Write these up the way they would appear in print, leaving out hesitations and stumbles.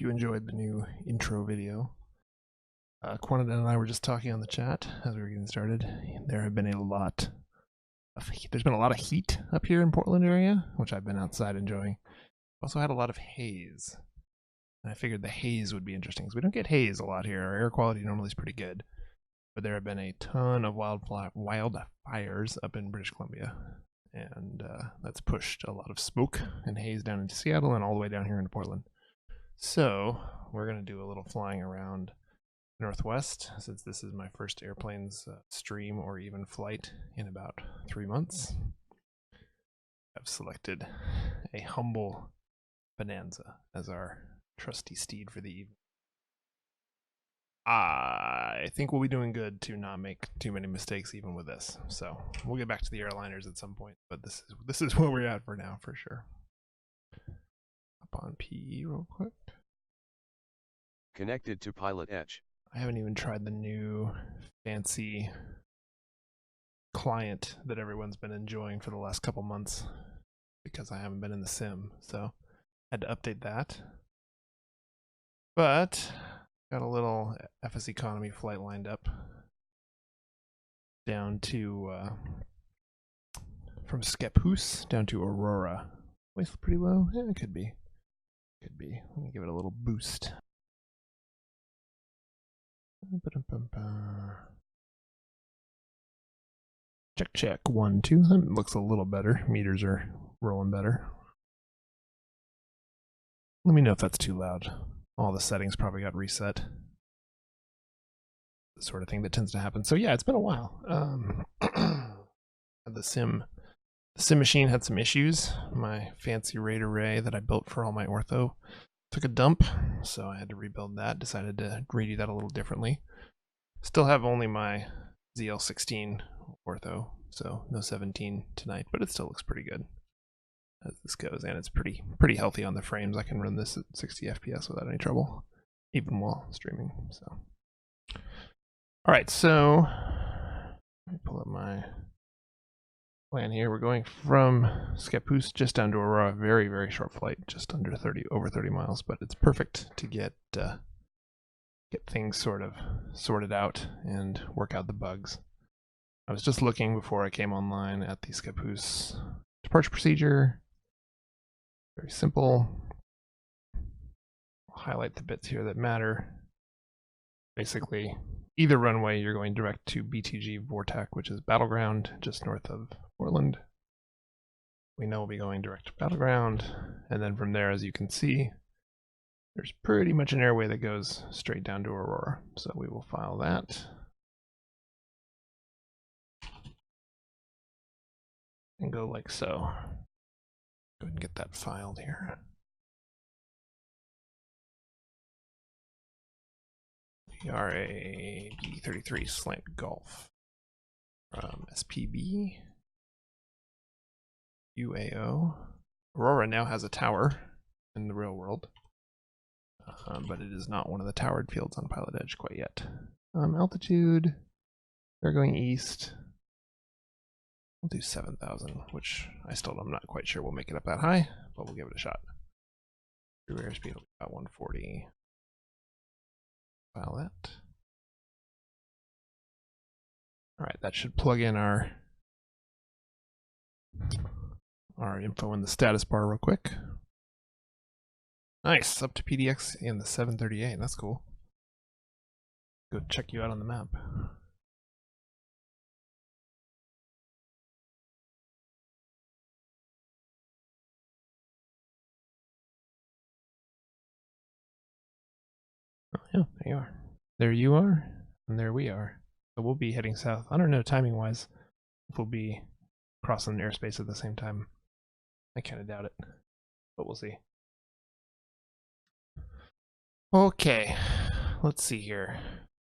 you enjoyed the new intro video. Quantum and I were just talking on the chat as we were getting started. There's been a lot of heat up here in Portland area, which I've been outside enjoying. Also had a lot of haze. And I figured the haze would be interesting because we don't get haze a lot here. Our air quality normally is pretty good. But there have been a ton of wildfires up in British Columbia. And that's pushed a lot of smoke and haze down into Seattle and all the way down here into Portland. So we're going to do a little flying around Northwest, since this is my first airplane's stream or even flight in about 3 months. I've selected a humble Bonanza as our trusty steed for the evening. I think we'll be doing good to not make too many mistakes even with this. So we'll get back to the airliners at some point, but this is where we're at for now for sure. Up on PE real quick. Connected to PilotEdge. I haven't even tried the new fancy client that everyone's been enjoying for the last couple months because I haven't been in the sim, so I had to update that. But got a little FS economy flight lined up down to from Scappoose down to Aurora. Voice pretty low? Yeah, it could be. Could be. Let me give it a little boost. Check, check. 1, 2. That looks a little better. Meters are rolling better. Let me know if that's too loud. All the settings probably got reset. The sort of thing that tends to happen. So yeah, it's been a while. The sim machine had some issues. My fancy RAID array that I built for all my ortho took a dump, so I had to rebuild that. Decided to redo that a little differently. Still have only my ZL16 ortho, so no 17 tonight, but it still looks pretty good as this goes, and it's pretty healthy on the frames. I can run this at 60 FPS without any trouble, even while streaming. So, all right, so let me pull up my plan here. We're going from Scappoose just down to Aurora. Very, very short flight, just under over 30 miles, but it's perfect to get things sort of sorted out and work out the bugs. I was just looking before I came online at the Scappoose departure procedure. Very simple. I'll highlight the bits here that matter. Basically, either runway you're going direct to BTG Vortac, which is Battleground, just north of Portland. We know we'll be going direct to Battleground, and then from there, as you can see, there's pretty much an airway that goes straight down to Aurora. So we will file that. And go like so. Go ahead and get that filed here. We are a B-33 Slant Golf from SPB UAO. Aurora now has a tower in the real world, but it is not one of the towered fields on PilotEdge quite yet. Altitude, they're going east. We'll do 7,000, which I'm not quite sure we'll make it up that high, but we'll give it a shot. True airspeed will be about 140. File that. All right, that should plug in our info in the status bar real quick. Nice, up to PDX in the 738. That's cool. Go check you out on the map. Oh, yeah, there you are. There you are, and there we are. So we'll be heading south. I don't know timing wise if we'll be crossing airspace at the same time. I kind of doubt it, but we'll see. Okay, let's see here.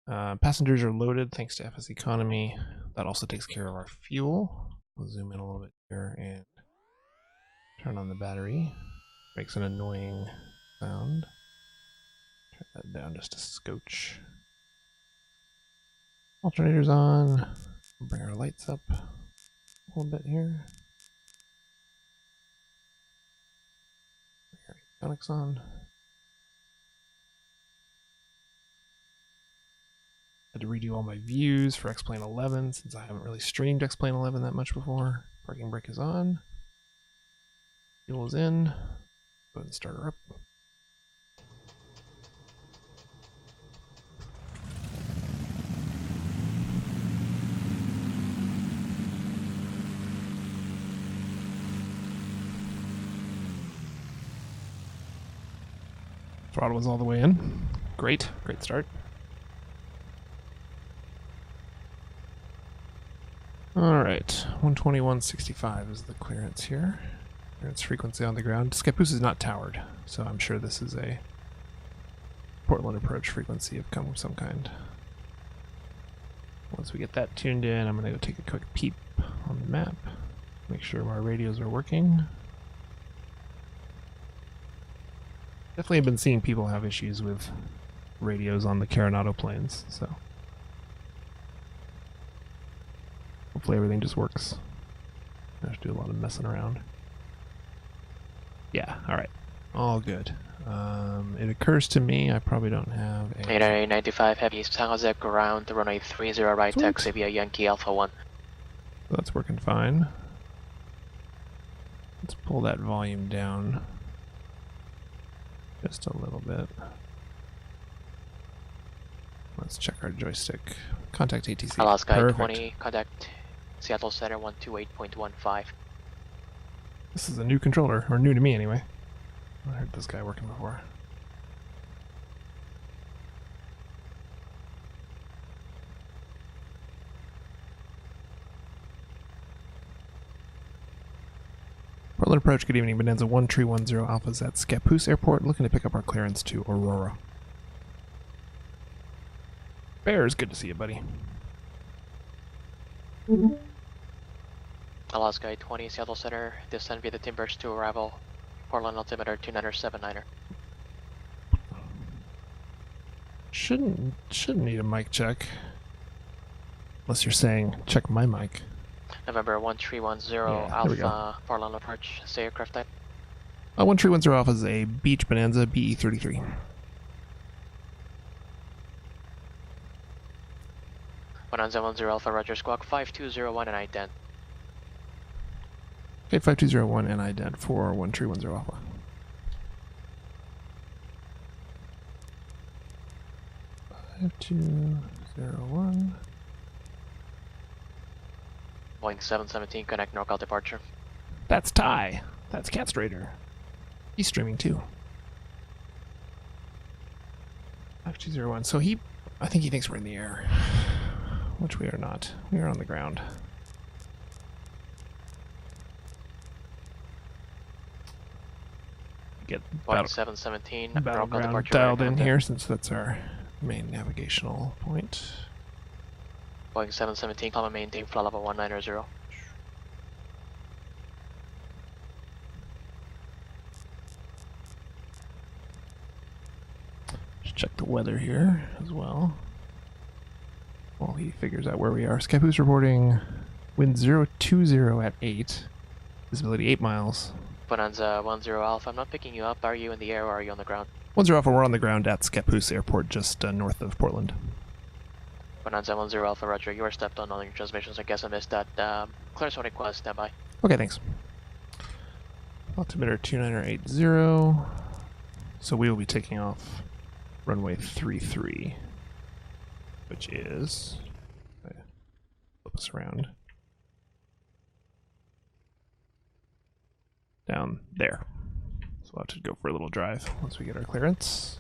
Passengers are loaded thanks to FS economy. That also takes care of our fuel. We'll zoom in a little bit here and turn on the battery. Makes an annoying sound. Turn that down just a scotch. Alternators on. We'll bring our lights up a little bit here. Bring our electronics on. Had to redo all my views for X-Plane 11 since I haven't really streamed X-Plane 11 that much before. Parking brake is on. Fuel is in. Go ahead and start her up. Throttle was all the way in. Great start. Alright, 121.65 is the clearance here. Clearance frequency on the ground. Scappoose is not towered, so I'm sure this is a Portland approach frequency of some kind. Once we get that tuned in, I'm going to go take a quick peep on the map. Make sure our radios are working. Definitely been seeing people have issues with radios on the Coronado planes, so hopefully everything just works. I have to do a lot of messing around. Yeah, alright. All good. It occurs to me I probably don't have a... 895 Heavy San Jose ground, runway 30 right, taxi via Yankee Alpha 1. So that's working fine. Let's pull that volume down just a little bit. Let's check our joystick. Contact ATC. Alaska Perfect. 20, contact Seattle Center 128.15. This is a new controller, or new to me anyway. I heard this guy working before. Portland approach, good evening. Bonanza 1310 Alpha's at Scappoose Airport, looking to pick up our clearance to Aurora. Bears, good to see you, buddy. Alaska 20, Seattle Center, descend via the Timbers to arrival. Portland altimeter 2979er. Shouldn't need a mic check. Unless you're saying, check my mic. November 1310 Alpha, Portland approach, say aircraft type. 1310 Alpha is a Beach Bonanza BE-33. Bonanza 10 Alpha, Roger, squawk 5201 and ident. Okay, 5201 and ident for 1310 Alpha. Five two zero one. Boeing 717, connect NorCal departure. That's Ty. That's Catstrader. He's streaming too. 5201. So I think he thinks we're in the air, which we are not. We are on the ground. Get Boeing 717, NorCal battleground departure. dialed in here since that's our main navigational point. Boeing 717, climb maintain flight level 190. Just check the weather here as well. While he figures out where we are. Scappoose reporting wind 020 at 8. Visibility 8 miles. Bonanza 10 Alpha, I'm not picking you up. Are you in the air or are you on the ground? 10 Alpha, we're on the ground at Scappoose Airport, just north of Portland. Bonanza 10 Alpha, Roger, you are stepped on your transmissions. I guess I missed that. Clearance on request, standby. Okay, thanks. Altimeter 2980. So we will be taking off runway 33, which is... flip us around. Down there. So we'll have to go for a little drive once we get our clearance.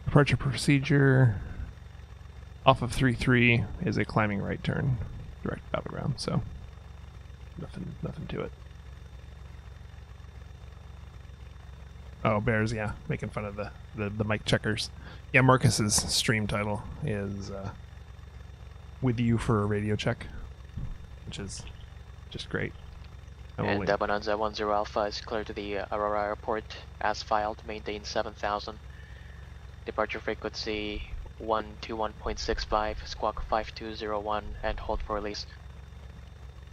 Departure procedure off of 33 is a climbing right turn, direct battleground, so nothing to it. Oh, Bears, yeah, making fun of the mic checkers. Yeah, Marcus's stream title is with you for a radio check, which is just great. And Bonanza 10 Alpha is clear to the Aurora Airport as filed, maintain 7000. Departure frequency 121.65, squawk 5201, and hold for release.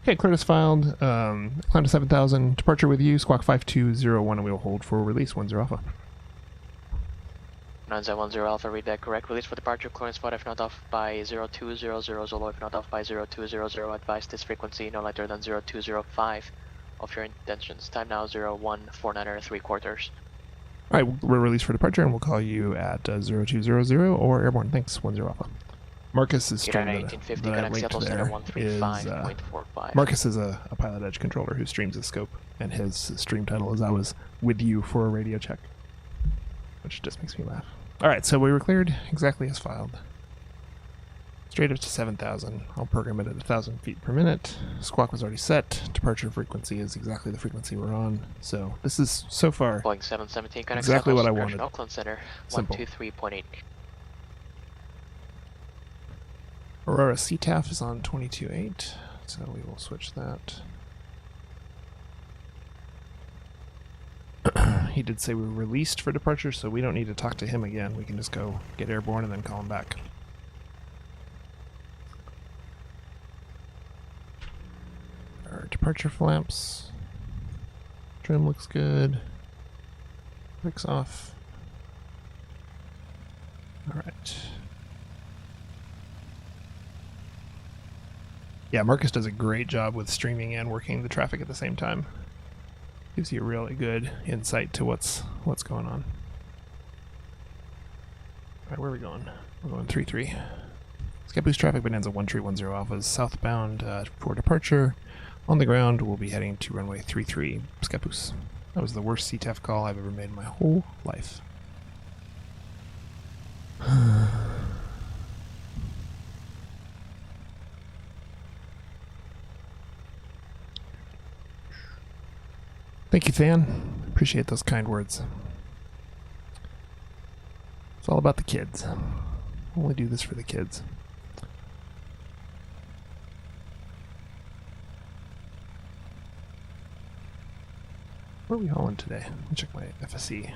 Okay, cleared as filed. Climb to 7000. Departure with you, squawk 5201, and we will hold for release 10 Alpha. Bonanza 10 Alpha, read that correct. Release for departure, clearance spot if not off by 0200, Zolo if not off by 0200. Advise this frequency no later than 0205 of your intentions. Time now 0149 or 3/4. All right, we're released for departure, and we'll call you at 0200 or airborne. Thanks, 10 Alpha. Marcus's stream that I linked there is Marcus is a PilotEdge controller who streams his scope, and his stream title is "I was with you for a radio check," which just makes me laugh. All right, so we were cleared exactly as filed. Straight up to 7,000. I'll program it at 1,000 feet per minute. Squawk was already set. Departure frequency is exactly the frequency we're on. So this is so far Boeing 717, exactly what I wanted. Auckland Center, Simple. 123.8. Aurora CTAF is on 22.8, so we will switch that. He did say we were released for departure, so we don't need to talk to him again. We can just go get airborne and then call him back. Our departure flaps. Trim looks good. Clicks off. Alright. Yeah, Marcus does a great job with streaming and working the traffic at the same time. Gives you a really good insight to what's going on. Alright, where are we going? We're going 3-3. Scappoose traffic, Bonanza 1310 Alpha is southbound for departure. On the ground, we'll be heading to runway 33, Scappoose. That was the worst CTAF call I've ever made in my whole life. Thank you, Fan. Appreciate those kind words. It's all about the kids. Only do this for the kids. Where are we hauling today? Let me check my FSE.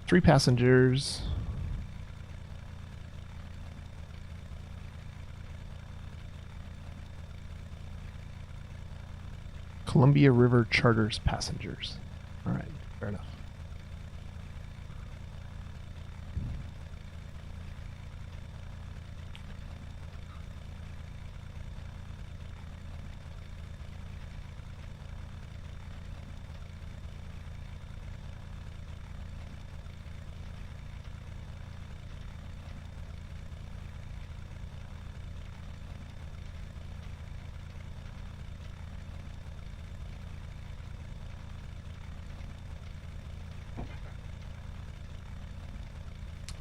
3 passengers. Columbia River Charters passengers. All right, fair enough.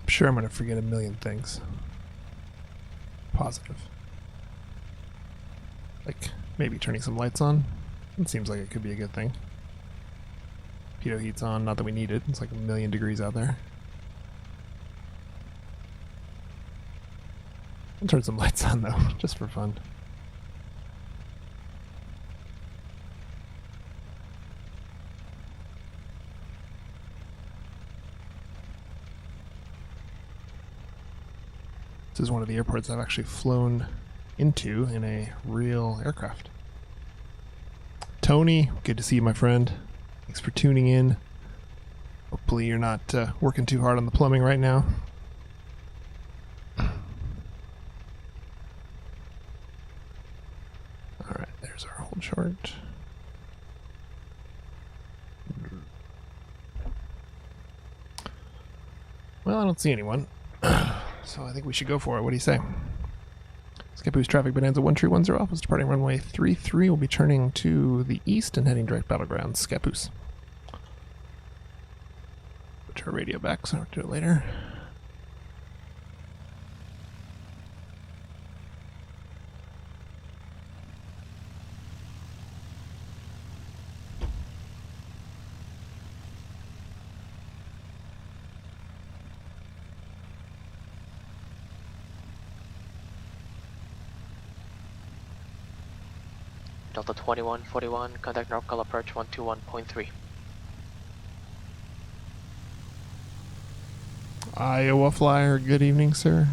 Sure, I'm going to forget a million things. Positive. Like, maybe turning some lights on. It seems like it could be a good thing. Pitot heat's on, not that we need it. It's like 1,000,000 degrees out there. I'll turn some lights on though, just for fun. This is one of the airports I've actually flown into in a real aircraft. Tony, good to see you, my friend. Thanks for tuning in. Hopefully you're not working too hard on the plumbing right now. Alright, there's our hold short. Well, I don't see anyone. So I think we should go for it. What do you say? Scappoose traffic, Bonanza 1310 Alpha is departing runway 33. We'll be turning to the east and heading direct battleground, Scappoose. Put our radio back so I don't do it later. Delta 2141, contact Norcal approach 121.3. Iowa Flyer, good evening, sir.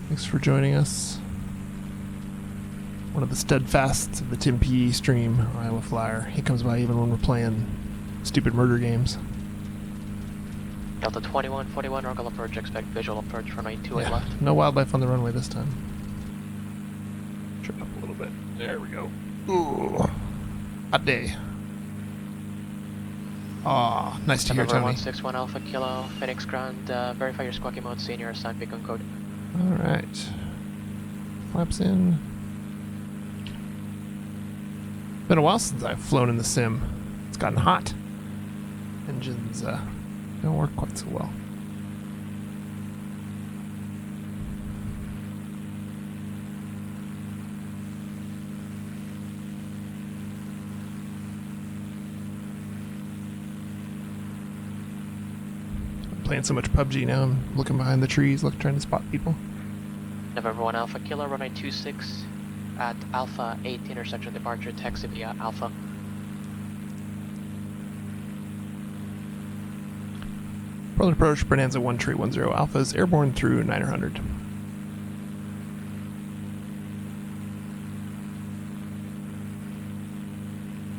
Thanks for joining us. One of the steadfasts of the Tim P. stream, Iowa Flyer. He comes by even when we're playing stupid murder games. Delta 2141, Argal approach, expect visual approach runway 28 Yeah, left. no wildlife on the runway this time. Trip up a little bit. There we go. Ooh. Hot day. Aw, nice to hear, Number Tony. 161 Alpha Kilo, Phoenix Ground, verify your squawky mode, senior assigned beacon code. Alright. Flaps in. Been a while since I've flown in the sim. It's gotten hot. Engines don't work quite so well. I'm playing so much PUBG now, I'm looking behind the trees, trying to spot people. November 1 Alpha Kilo, runway 26 at Alpha 8 intersection departure, taxi via Alpha. Portland approach, Bonanza 1310 Alpha is airborne through 900.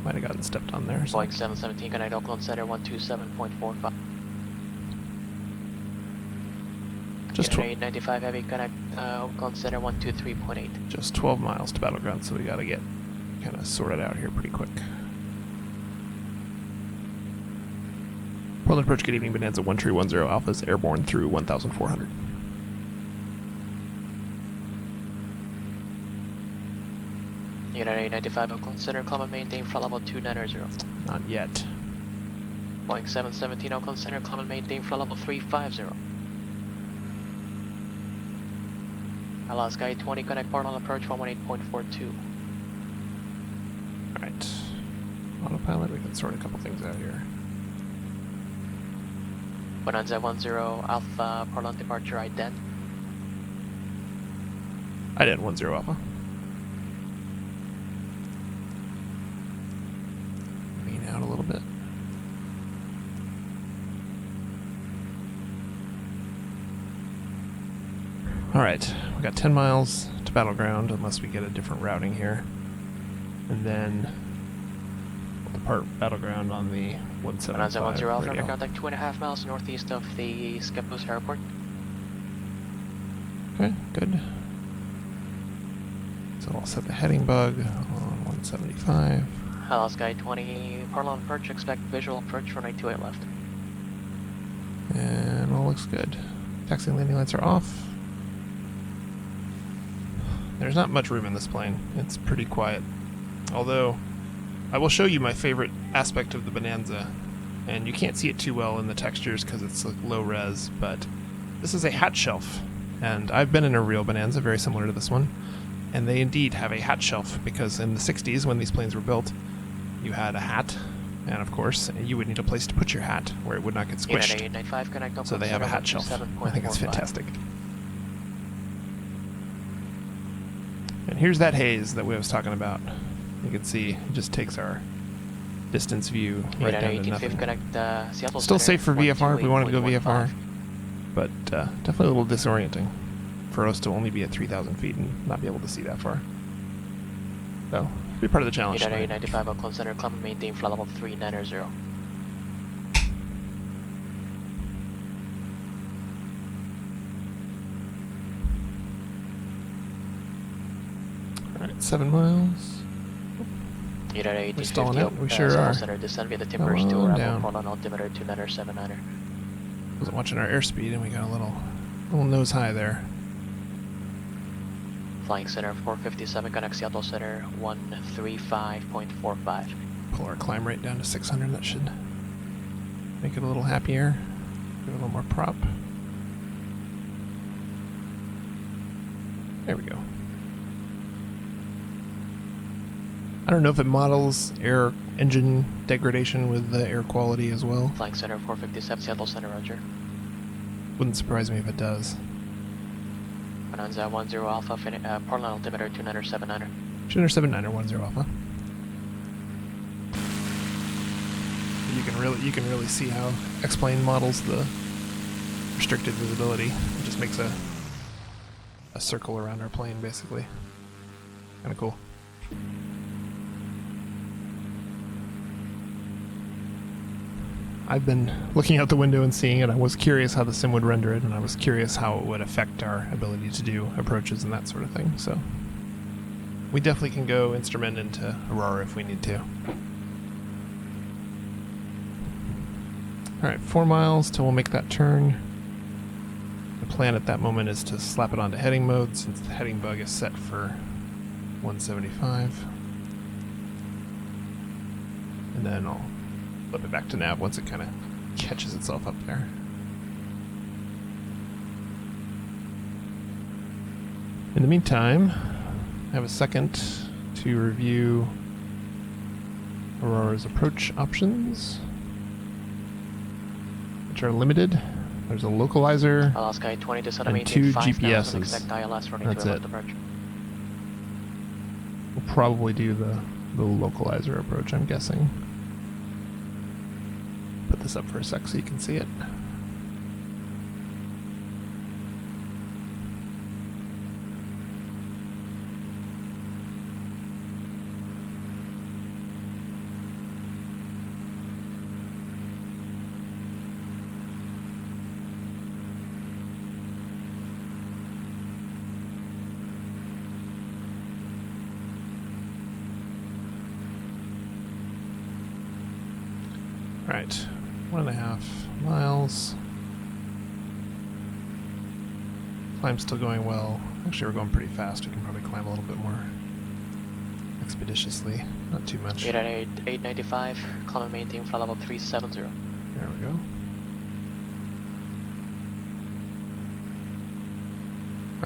Might have gotten stepped on there. Boeing 717, connect Oakland Center 127.45. Just 895 heavy, connect Oakland Center 123.8. Just 12 miles to Battleground, so we gotta get kind of sorted out here pretty quick. Portland approach, good evening, Bonanza 1310 Alpha is airborne through 1400. Unit 895 Oakland Center, climb and maintain flight level 290. Not yet. Boeing 717 Oakland Center, climb and maintain flight level 350. Alaska 820, connect Portland approach 118.42. Alright. Autopilot, we can sort a couple things out here. Bonanza 10 Alpha, Portland departure ident. Ident 10 Alpha. Lean out a little bit. Alright, we got 10 miles to Battleground, unless we get a different routing here. And then we'll depart Battleground on the 175 Bonanza 10 Alpha, radio. under contact 2.5 miles northeast of the Scappoose Airport. Okay, good. So I'll set the heading bug on 175. Alaska 820, Portland approach, expect visual approach runway 28 left. And all looks good. Taxi and landing lights are off. There's not much room in this plane. It's pretty quiet. Although, I will show you my favorite aspect of the Bonanza. And you can't see it too well in the textures because it's like low res, but this is a hat shelf. And I've been in a real Bonanza, very similar to this one. And they indeed have a hat shelf because in the 60s, when these planes were built, you had a hat. And of course, you would need a place to put your hat where it would not get squished. 895, connect So they have a hat shelf. I think it's fantastic. And here's that haze that we was talking about. You can see it just takes our distance view right down to nothing. Connect, Seattle Still Center, safe for VFR if we wanted to go 128.15. VFR, but definitely a little disorienting for us to only be at 3,000 feet and not be able to see that far. So, be part of the challenge. Unit 895 Oakland Center, climb and maintain flight level 390. Alright, 7 miles. Unit 850 We're stalling out. We sure Seattle are. Center, descend via the timbers to Come on arrival down. Portland altimeter 2979er. Wasn't watching our airspeed and we got a little nose high there. Flying Center 457, connect Seattle Center 135.45. Pull our climb rate down to 600. That should make it a little happier. Give it a little more prop. There we go. I don't know if it models air engine degradation with the air quality as well. Flying Center 457, Seattle Center, roger. Wouldn't surprise me if it does. Bonanza 10 Alpha, Portland altimeter 2979er. 279 or 10 Alpha. You can really see how X-Plane models the restricted visibility. It just makes a circle around our plane basically. Kind of cool. I've been looking out the window and seeing it. I was curious how the sim would render it, and I was curious how it would affect our ability to do approaches and that sort of thing. So we definitely can go instrument into Aurora if we need to. Alright, 4 miles till we'll make that turn. The plan at that moment is to slap it onto heading mode since the heading bug is set for 175. And then I'll flip it back to nav once it kind of catches itself up there. In the meantime, I have a second to review Aurora's approach options, which are limited. There's a localizer Alaska 20 to and 2 GPSs. exact ILS running That's to it. approach. We'll probably do the localizer approach, I'm guessing. Put this up for a sec so you can see it. Alright, 1.5 miles. Climb's still going well. Actually, we're going pretty fast. We can probably climb a little bit more expeditiously. Not too much. 895, climb and maintain flight level 370. There we go.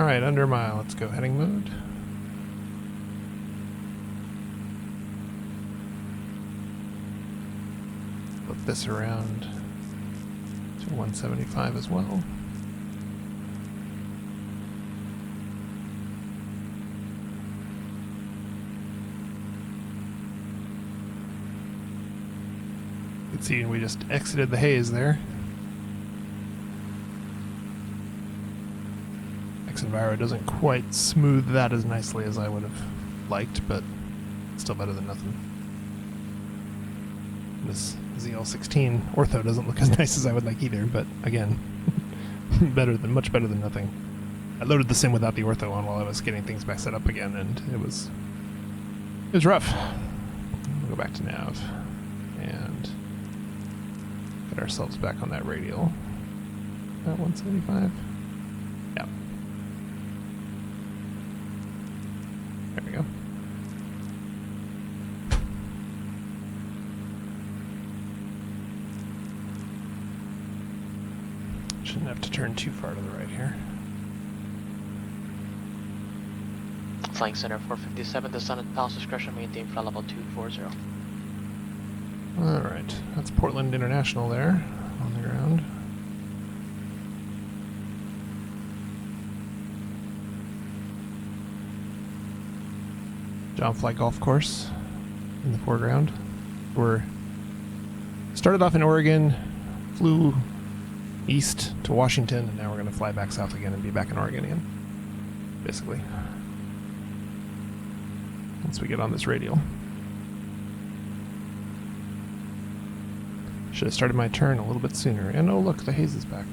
Alright, under a mile. Let's go heading mode. Flip this around to 175 as well. You can see we just exited the haze there. X-Enviro doesn't quite smooth that as nicely as I would have liked, but still better than nothing. This ZL16 ortho doesn't look as nice as I would like either, but again, much better than nothing. I loaded the sim without the ortho on while I was getting things back set up again, and it was rough. We'll go back to nav and get ourselves back on that radial. At 175. Yeah. There we go. Shouldn't have to turn too far to the right here. Flying center 457, descend at Palace discretion, maintain flight level 240. Alright, that's Portland International there, on the ground. John Fly Golf Course in the foreground. We're started off in Oregon, flew east to Washington, and now we're going to fly back south again and be back in Oregon again, basically, once we get on this radial. Should have started my turn a little bit sooner. And oh look, the haze is back.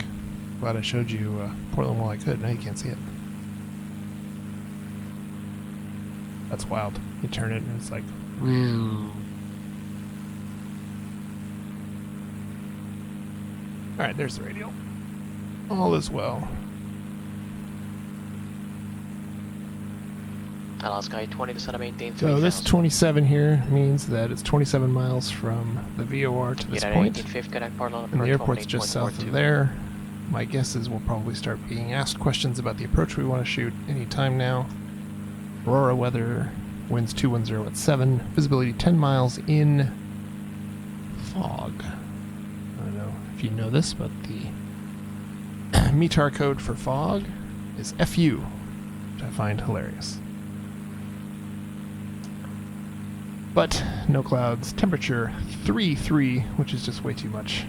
Glad I showed you Portland while I could. Now you can't see it. That's wild. You turn it and it's like... Alright, there's the radial. All is well. Alaska 20 descend maintain 3000. So this 27 here means that it's 27 miles from the VOR to this point. And the airport's just south of there. My guess is we'll probably start being asked questions about the approach we want to shoot any time now. Aurora weather, winds 210 at 7, visibility 10 miles in fog. I don't know if you know this, but the METAR code for fog is FU, which I find hilarious. But no clouds, temperature 33, which is just way too much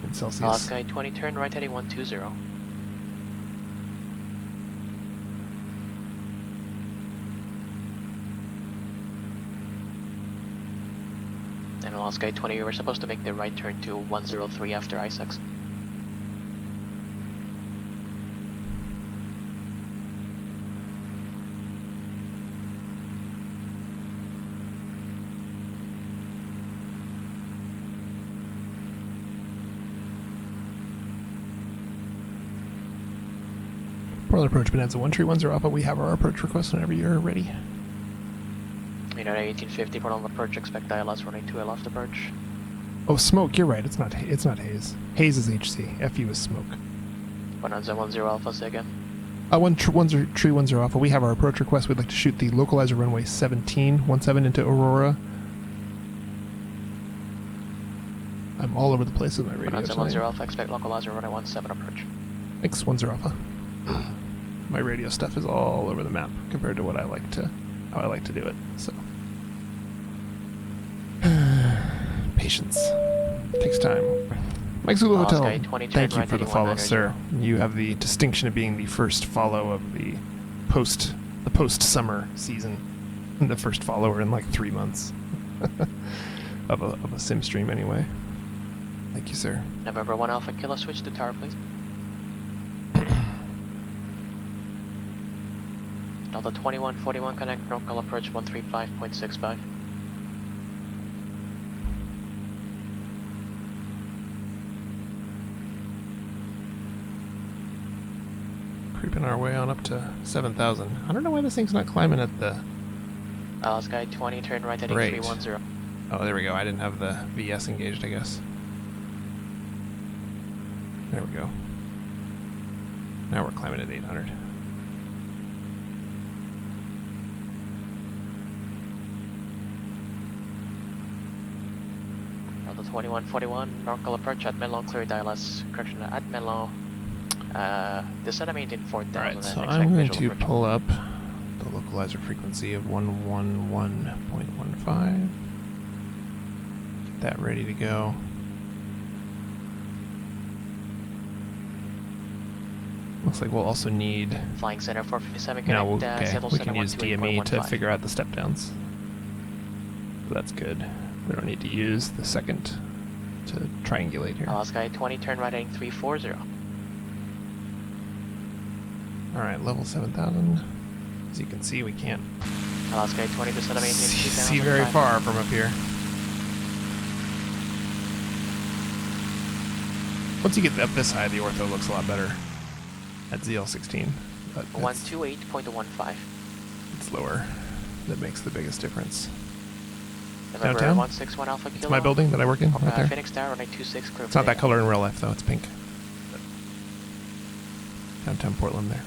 in Celsius. Alaska 20, turn right heading 120. And Alaska 20, we were supposed to make the right turn to 103 after I-6. Portland approach Bonanza 130 Alpha. We have our approach request whenever you're ready. United 1850, Portland approach, expect ILS running 2 left approach. Oh, smoke, you're right. It's not Haze. Haze is HC. FU is smoke. Bonanza 10 Alpha, say again. 130 Alpha. We have our approach request. We'd like to shoot the localizer runway 17 into Aurora. I'm all over the place with my radio. Bonanza 10 Alpha, expect localizer runway 17 approach. Thanks, 10 Alpha. My radio stuff is all over the map compared to how I like to do it. So patience takes time. Mike Zulu Hotel, thank you for the follow, sir. You have the distinction of being the first follow of the post-summer season, and the first follower in like 3 months of a sim stream anyway. Thank you, sir. November 1 Alpha Kilo, switch to tower, please. Delta 2141 connect, local approach 135.65. Creeping our way on up to 7,000. I don't know why this thing's not climbing at the... Sky 20, turn right heading 310. Oh, there we go. I didn't have the VS engaged, I guess. There we go. Now we're climbing at 800. Delta 2141, local approach at Menlo, clear ILS, correction at Menlo. Descend and maintain 4,000. Alright, so I'm going to pull up the localizer frequency of 111.15. Get that ready to go. Looks like we'll also need... Flying Center 457 connect, now, okay, we can use DME to figure out the step downs. So that's good. We don't need to use the second to triangulate here. Alaska 20, turn right heading 340. Alright, level 7,000. As you can see, we can't Alaska 20, descend and maintain 2,000. See very far from up here. Once you get up this high, the ortho looks a lot better at ZL16. But 128.15. It's lower. That makes the biggest difference. November Downtown? 161 Alpha Kilo. It's my building that I work in, right there. Phoenix Tower, running 26, clear. It's not that color in real life, though. It's pink. Downtown Portland there.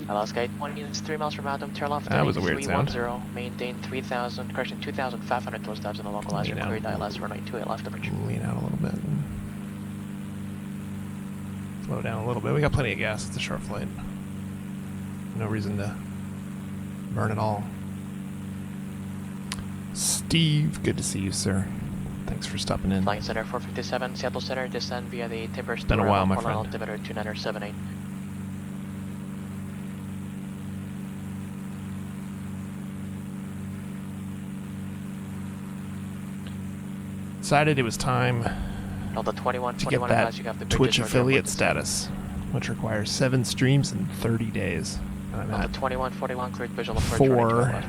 Alaska 20 is 3 miles from Atom, turn left. That was a weird sound. 310, maintain 3,000, correction 2,500 towards Dubs in the localizer, clear ILS, runway 28 left approach. Lean out a little bit. Slow down a little bit. We got plenty of gas. It's a short flight. No reason to burn it all. Steve, good to see you, sir. Thanks for stopping in. Flying Center 457, Seattle Center, descend via the Timbers. Been a while, my friend. Altimeter 2978. Decided it was time Delta 21, to get that Twitch affiliate status, which requires 7 streams in 30 days. And I'm Delta at 2141, cleared visual approach.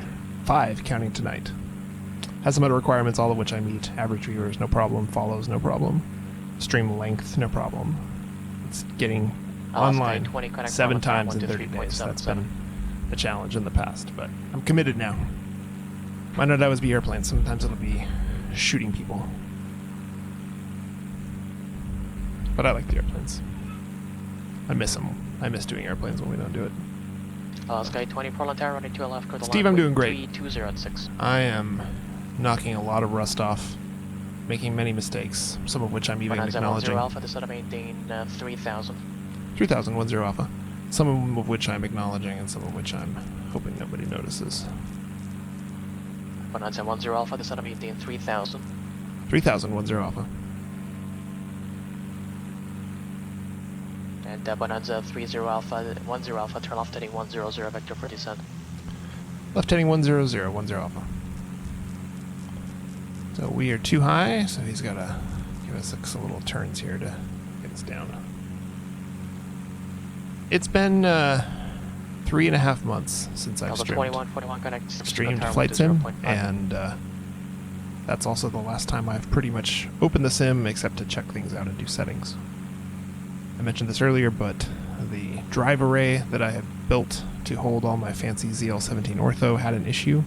5 counting tonight. Has some other requirements, all of which I meet. Average viewers, no problem. Follows, no problem. Stream length, no problem. It's getting online 7 times in 30 days. That's been a challenge in the past, but I'm committed now. Might not always be airplanes. Sometimes it'll be shooting people. But I like the airplanes. I miss them. I miss doing airplanes when we don't do it. Sky 20, Portland Tower, running 2 left. Steve, I'm doing great. 3206. I am knocking a lot of rust off, making many mistakes, some of which I'm even acknowledging. 10 Alpha, descend and maintain 3,000. 3,000, 10 Alpha. Some of which I'm acknowledging and some of which I'm hoping nobody notices. 10 Alpha, descend and maintain 3,000. 3,000, 10 Alpha. And Bonanza 30 Alpha, 10 Alpha, turn left heading 100 vector for descent. Left heading 100, 10 Alpha. So we are too high, so he's got to give us some little turns here to get us down. It's been 3.5 months since I've streamed Flight Sim, and that's also the last time I've pretty much opened the sim except to check things out and do settings. I mentioned this earlier, but the drive array that I had built to hold all my fancy ZL17 ortho had an issue,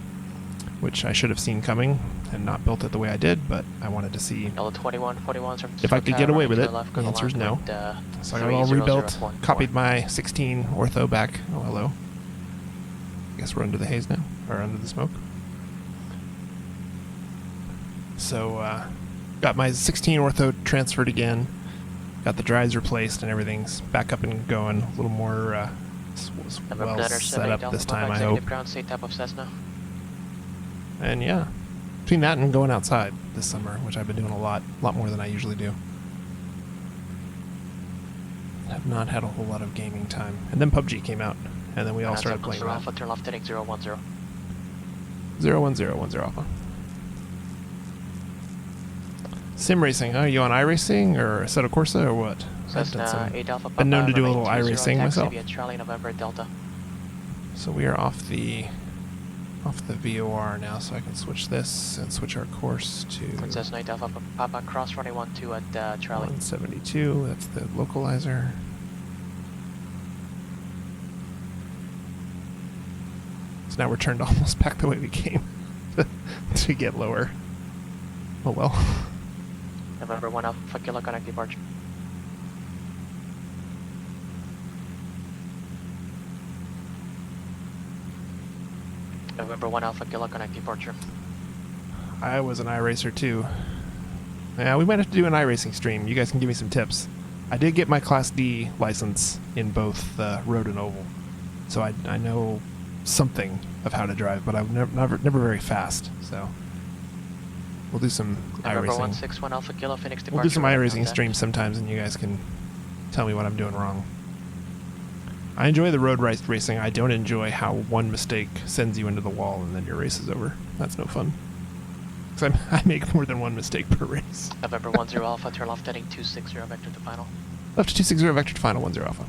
which I should have seen coming and not built it the way I did, but I wanted to see if I could get away with it. The answer is no. So I got it all rebuilt, copied my 16 ortho back. Oh, hello. I guess we're under the haze now, or under the smoke. So, got my 16 ortho transferred again, got the drives replaced, and everything's back up and going. A little more well set up this time, I hope. And yeah, between that and going outside this summer, which I've been doing a lot more than I usually do. Have not had a whole lot of gaming time. And then PUBG came out, and then we all started playing that. Alpha, turn left heading 010. 10 Alpha. Sim racing, huh? Are you on iRacing or Assetto Corsa or what? I've been known to do a little iRacing myself. So we are off the VOR now, so I can switch this and switch our course to Princess Knight Alpha Papa cross running 12 at Charlie. 172, that's the localizer. So now we're turned almost back the way we came to get lower. Oh well. November 1 Alpha Kilo connect departure. November 1 Alpha Kilo connect departure. I was an iRacer too. Yeah, we might have to do an iRacing stream. You guys can give me some tips. I did get my Class D license in both road and oval, so I know something of how to drive, but I'm never very fast. So we'll do some November iRacing. 161 Alpha Kilo Phoenix departure. We'll do some iRacing streams sometimes, and you guys can tell me what I'm doing wrong. I enjoy the road racing. I don't enjoy how one mistake sends you into the wall and then your race is over. That's no fun. Because I make more than one mistake per race. November 10 Alpha, turn left heading 260 vector to final. Left to 260 vector to final 10 Alpha.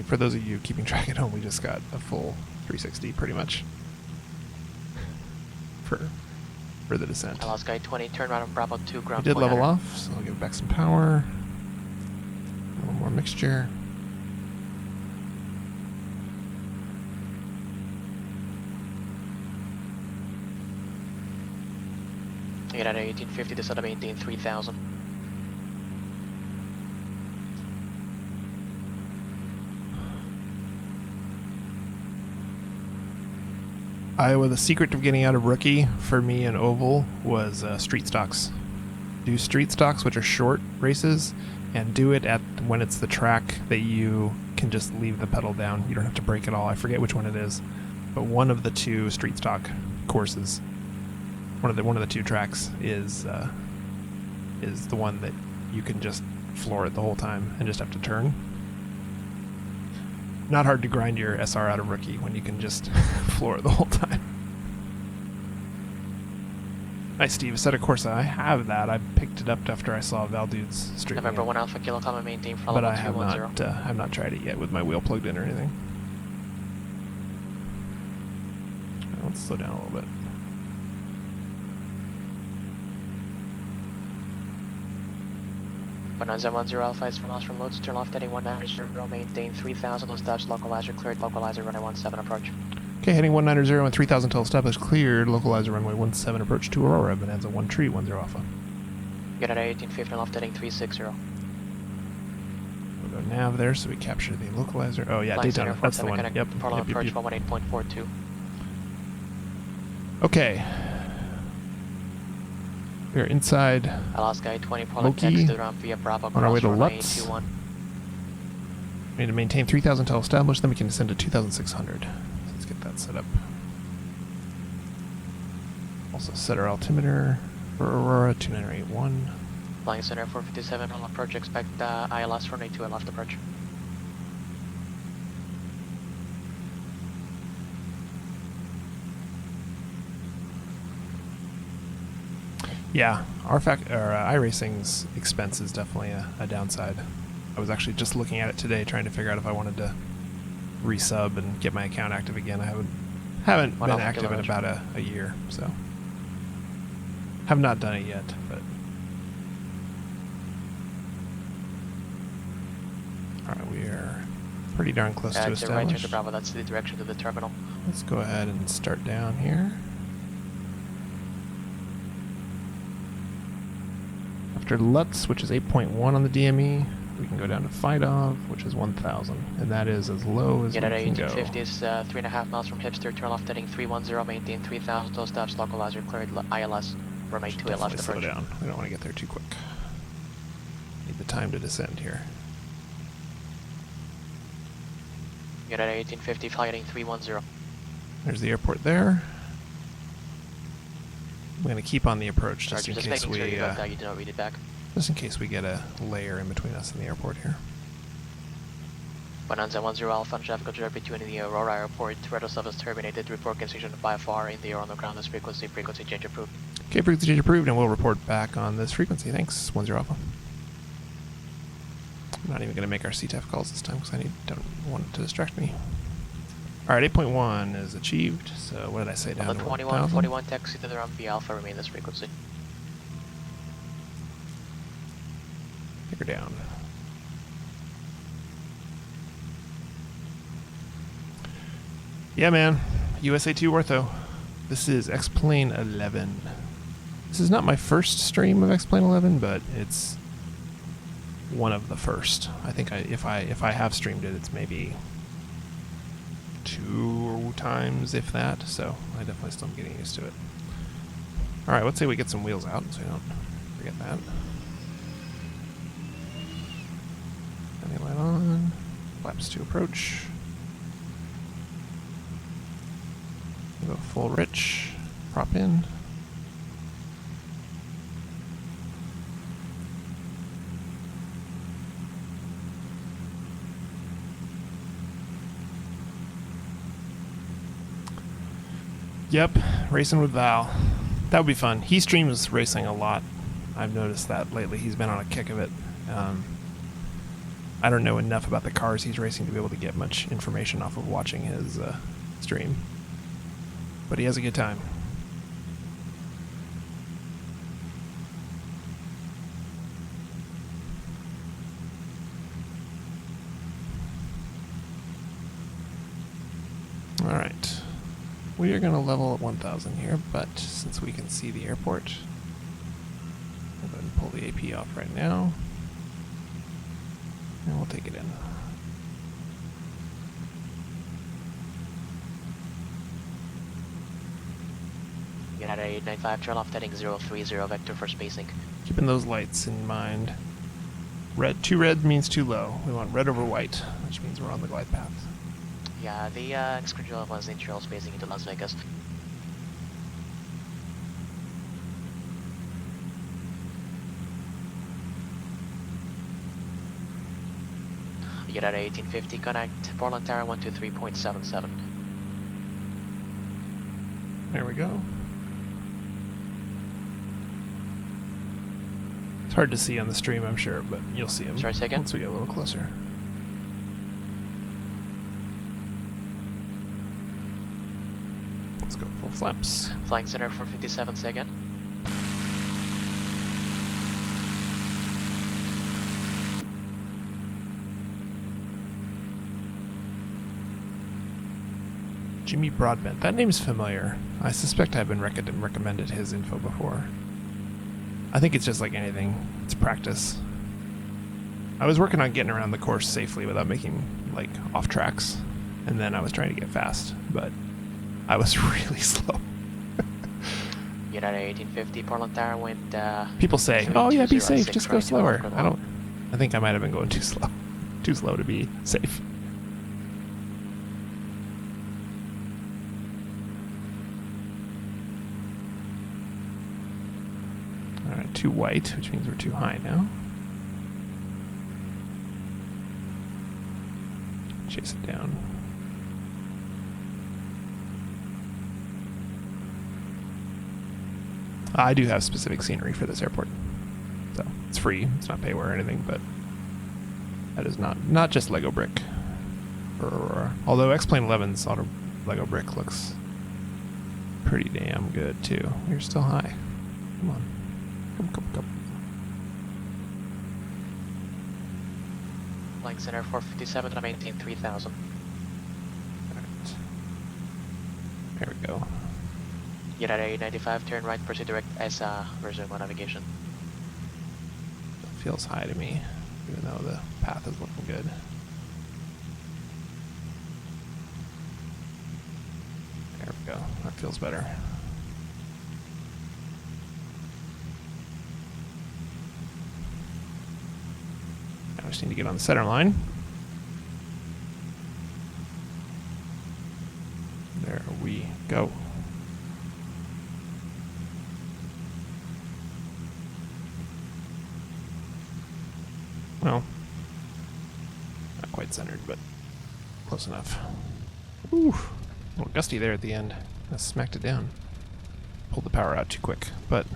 For those of you keeping track at home, we just got a full 360 pretty much for the descent. Alaska 20, turn right on Bravo 2 ground. We did level off, so I'll give it back some power. A little more mixture. You get at 1850 to set up maintain 3000. Iowa, the secret of getting out of rookie for me in oval was street stocks. Do street stocks, which are short races, and do it at when it's the track that you can just leave the pedal down. You don't have to brake at all. I forget which one it is, but one of the two street stock courses, one of the two tracks is the one that you can just floor it the whole time and just have to turn. Not hard to grind your SR out of rookie when you can just floor it the whole time. Nice, Steve. Assetto Corsa. I have that. I picked it up after I saw Valdude's stream. November 1 Alpha Kilo Comma maintain follow. But I have not tried it yet with my wheel plugged in or anything. Let's slow down a little bit. Bonanza 10 Alpha is from us from loads, turn left heading 190, maintain 3000, low stops, localizer cleared, localizer runway 17 approach. Okay, heading 190 and 3000 till established, cleared, localizer runway 17 approach to Aurora, Bonanza 1 tree, 10 Alpha. Get at 1850, left heading 360. We'll go nav there so we capture the localizer. Oh yeah, Daytona, that's the one. Yep. Approach 118.42. Okay. We are inside Alaska 20 Loki, to ramp via Bravo on our way to Lutz. We need to maintain 3000 till established, then we can descend to 2600. So let's get that set up. Also set our altimeter for Aurora 2981. Flying center 457 on approach, expect ILS runway 2 left approach. Yeah, iRacing's expense is definitely a downside. I was actually just looking at it today, trying to figure out if I wanted to resub and get my account active again. I haven't been active in about a year, so have not done it yet. But all right, we are pretty darn close to established. Right, to Bravo. That's the direction to the terminal. Let's go ahead and start down here. After Lutz, which is 8.1 on the DME, we can go down to Fidov, which is 1,000, and that is as low as we can go. 1850 is 3.5 miles from Hipster, turn left heading 310, maintain 3,000, tow stops, localizer cleared, ILS, runway 28 left approach. Slow down, we don't want to get there too quick. Need the time to descend here. United 1850, fly heading 310. There's the airport there. I'm going to keep on the approach just in case we you do not read it back. Just in case we get a layer in between us and the airport here. Bonanza 10 Alpha, traffic observed between the Aurora Airport. Radar service terminated. Report confusion by FR in the air on the ground. This frequency change approved. Okay, frequency change approved, and we'll report back on this frequency. Thanks, 10 Alpha. I'm not even going to make our CTF calls this time because I don't want it to distract me. Alright, 8.1 is achieved, so what did I say down to 2141 taxi to the runway Alpha, remain this frequency. Take her down. Yeah, man. USA 2 Ortho. This is X-Plane 11. This is not my first stream of X-Plane 11, but it's one of the first. I think if I have streamed it, it's maybe 2 times, if that. So I definitely still am getting used to it. All right, let's say we get some wheels out, so we don't forget that. Landing light on. Flaps to approach. Go full rich. Prop in. Yep, racing with Val. That would be fun. He streams racing a lot. I've noticed that lately. He's been on a kick of it. I don't know enough about the cars he's racing to be able to get much information off of watching his stream. But he has a good time. All right. We are going to level at 1,000 here, but since we can see the airport, we'll go ahead and pull the AP off right now. And we'll take it in. United 895, turn left heading 030, vector for spacing. Keeping those lights in mind. Red, 2 red means too low. We want red over white, which means we're on the glide path. Yeah, the X-Control was intrail spacing into Las Vegas. United 1850, connect Portland Tower 123.77. There we go. It's hard to see on the stream, I'm sure, but you'll see them once we get a little closer. Let's go full flaps. Flying center for 57 seconds. Jimmy Broadbent. That name's familiar. I suspect I've been recommended his info before. I think it's just like anything. It's practice. I was working on getting around the course safely without making, like, off tracks. And then I was trying to get fast, but I was really slow. United 1850, Portland Tower went, people say, oh yeah, be safe, just go slower. I think I might have been going too slow. Too slow to be safe. Alright, too white, which means we're too high now. Chase it down. I do have specific scenery for this airport, so it's free. It's not payware or anything, but that is not just Lego brick for Aurora. Although X-Plane 11's auto Lego brick looks pretty damn good too. You're still high. Come on, come. Flying center 457 to maintain 3000. Right. There we go. United 95, turn right, proceed direct as resume on navigation. It feels high to me, even though the path is looking good. There we go. That feels better. Now I just need to get on the center line. There we go. Well, not quite centered, but close enough. Ooh, a little gusty there at the end. I smacked it down. Pulled the power out too quick, but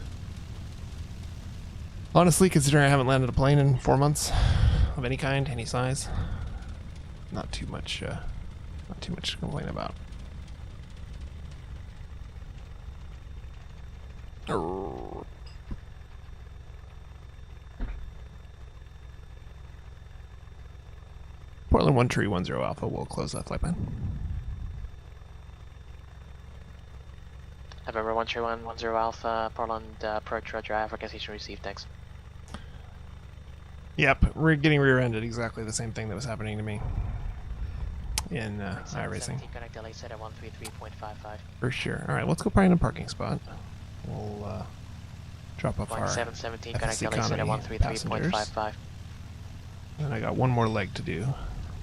honestly, considering I haven't landed a plane in 4 months of any kind, any size, not too much to complain about. Portland 1310 Alpha will close that flight plan. November 13110 Alpha, Portland approach, roger, African station received, thanks. Yep, we're getting rear-ended, exactly the same thing that was happening to me in iRacing. Connect LA set at 133.55. For sure. Alright, let's go find a parking spot. We'll drop off our 717 connect FSC LA set at economy 133.55. And I got one more leg to do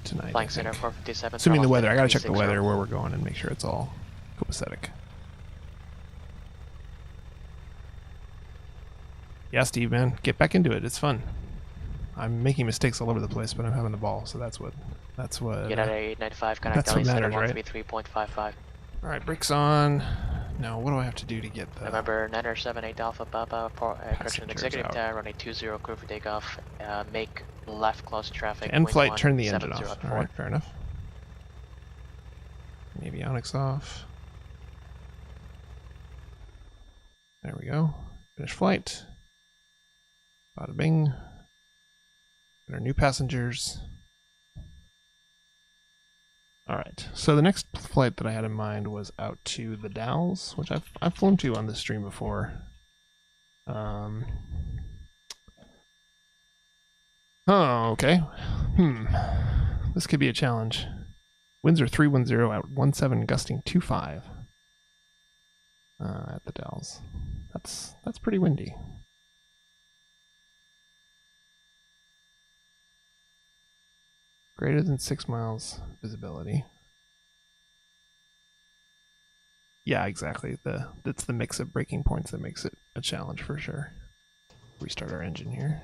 tonight. Flying center 457. Assuming the weather. I gotta check the weather where we're going and make sure it's all copacetic. Yeah, Steve, man, get back into it. It's fun. I'm making mistakes all over the place, but I'm having the ball, so that's what. Get at 895, connect LA set at 133.55. All right, brakes on. Now, what do I have to do to get the? November 978 Alpha Papa, correction executive tower, runway 20, clear for takeoff. Make left close traffic. End flight, turn the engine off. All right, fair enough. Avionics off. There we go. Finish flight. Bada bing. Got our new passengers. Alright, so the next flight that I had in mind was out to the Dalles, which I've flown to on this stream before. Oh, okay. This could be a challenge. Winds are 310 at 17, gusting 25 at the Dalles. That's pretty windy. Greater than 6 miles visibility. Yeah, exactly. That's the mix of braking points that makes it a challenge for sure. Restart our engine here.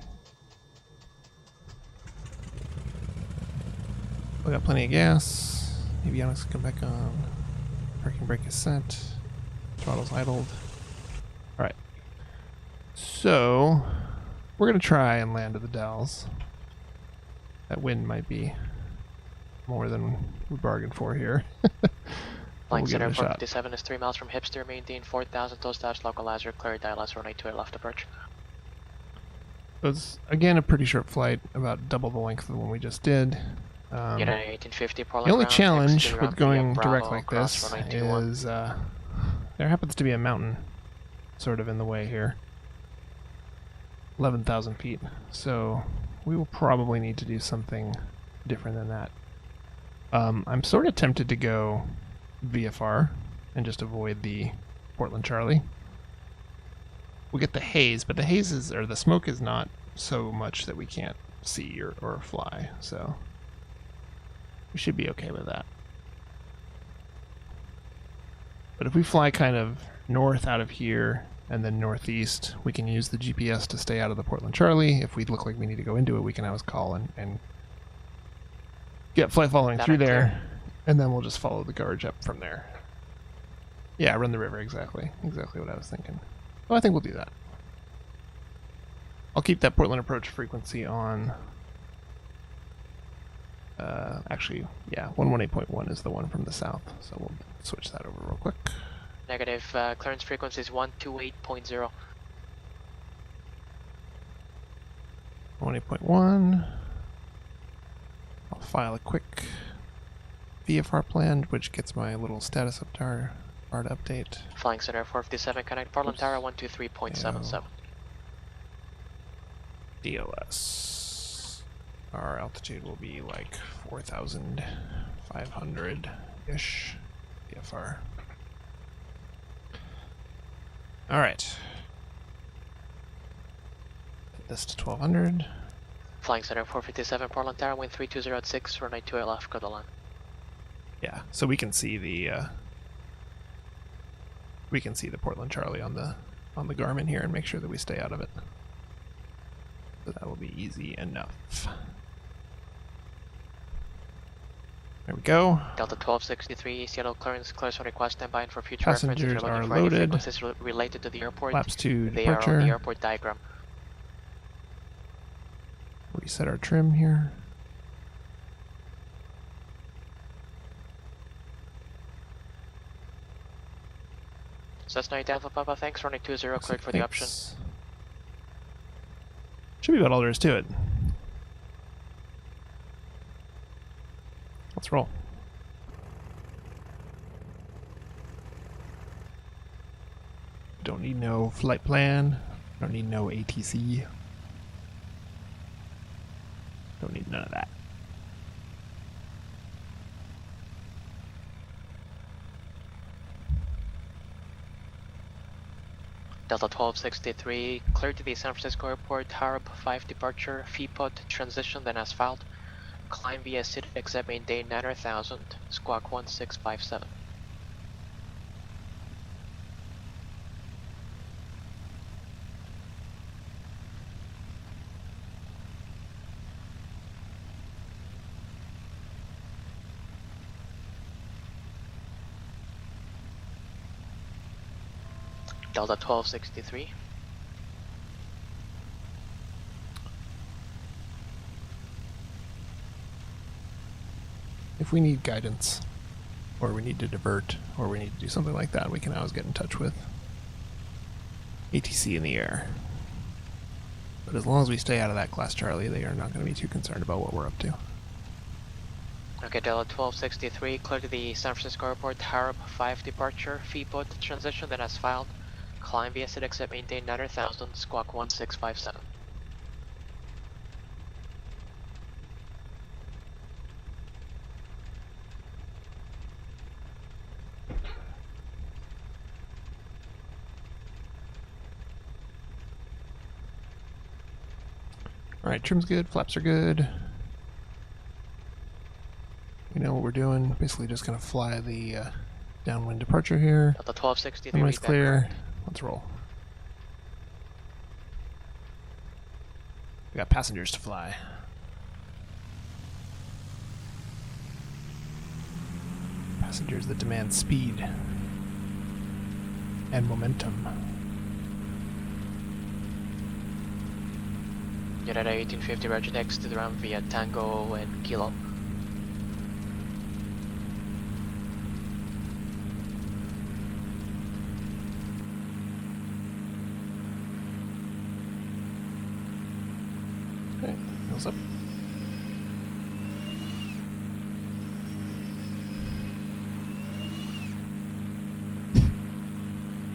We got plenty of gas. Avionics come back on. Parking brake is set. Throttle's idled. Alright. So, we're going to try and land at the Dalles. That wind might be more than we bargained for here. Flying center 457 is 3 miles from Hipster, maintain 4000, toast dash, localizer, clear DLS runway 2 at left approach. It was, again, a pretty short flight, about double the length of the one we just did. Get an 1850 Portland. The only challenge with going direct like this is there happens to be a mountain sort of in the way here. 11,000 feet. So we will probably need to do something different than that. I'm sort of tempted to go VFR and just avoid the Portland Charlie. We'll get the haze, but the haze is, or the smoke is not so much that we can't see or fly, so we should be okay with that. But if we fly kind of north out of here and then northeast, we can use the GPS to stay out of the Portland Charlie. If we look like we need to go into it, we can always call and get flight following through there, and then we'll just follow the gorge up from there. Yeah, run the river, exactly. Exactly what I was thinking. Oh, I think we'll do that. I'll keep that Portland approach frequency on. Actually, yeah, 118.1 is the one from the south, so we'll switch that over real quick. Negative. Clearance frequency is 128.0. 118.1. I'll file a quick VFR plan, which gets my little status bar to update. Flying Center 457, connect Portland Tower 123.77. DLS. Our altitude will be like 4,500-ish VFR. Alright. Put this to 1,200. Flying Center 457, Portland Tower, wind 320 runway 28 left, go to land. Yeah, so we can see the Portland Charlie on the Garmin here and make sure that we stay out of it. So that will be easy enough. There we go. Delta 1263, Seattle clearance, clears on request, stand by for future Passengers reference. If you're looking are for any loaded. frequencies related to the airport, Flaps to they departure. are on the airport diagram. Reset our trim here. Cessna 8 Alpha Papa, thanks, runway 20, cleared for the option. Should be about all there is to it. Let's roll. Don't need no flight plan. Don't need no ATC. Don't need none of that. Delta 1263, cleared to the San Francisco Airport, Harp 5 departure, FEPOT transition, then asphalt. Climb via city exit, maintain 9000, squawk 1657. Delta 1263. If we need guidance, or we need to divert, or we need to do something like that, we can always get in touch with ATC in the air. But as long as we stay out of that class Charlie, they are not going to be too concerned about what we're up to. Okay, Delta 1263, clear to the San Francisco Airport, Harp 5 departure, FEPOT transition, then asphalt. Climb via city exit, maintain 9000, squawk 1657. Alright, trim's good, flaps are good. We know what we're doing. Basically just going to fly the downwind departure here. Delta 1263, Runway's clear. Let's roll. We got passengers to fly. Passengers that demand speed and momentum. United 1850, Roger, next to the ground via Tango and Kilo. Okay, wheels up.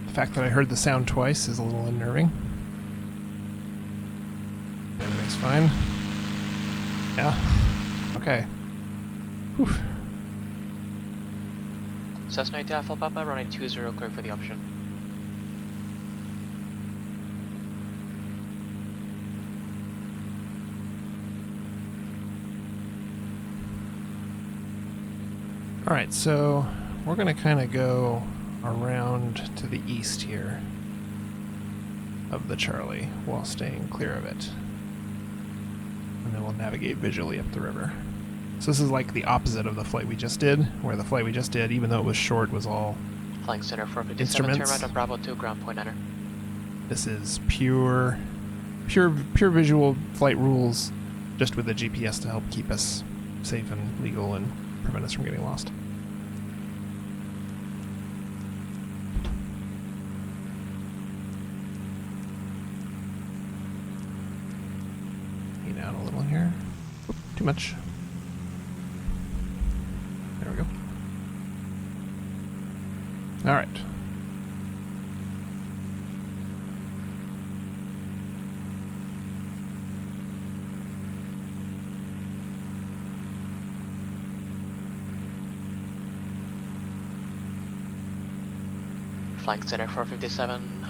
The fact that I heard the sound twice is a little unnerving. Everything's fine. Yeah. Okay. Whew. Cessna 8 Alpha Papa, runway 20, clear for the option. Alright, so we're going to kind of go around to the east here of the Charlie while staying clear of it. And then we'll navigate visually up the river. So this is like the opposite of the flight we just did, where the flight we just did, even though it was short, was all Flying Center 457, turn instruments. right on Bravo 2, ground point enter. This is pure visual flight rules, just with the GPS to help keep us safe and legal and prevent us from getting lost. Lean out a little here. Oop, too much. There we go. All right. Flying Center 457,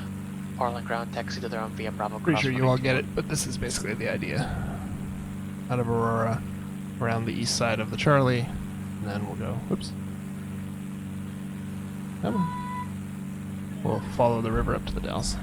Portland ground, taxi to the runway via Bravo. Pretty sure you all get it, but this is basically the idea. Out of Aurora, around the east side of the Charlie, and then we'll go, whoops. That one. We'll follow the river up to the Dalles.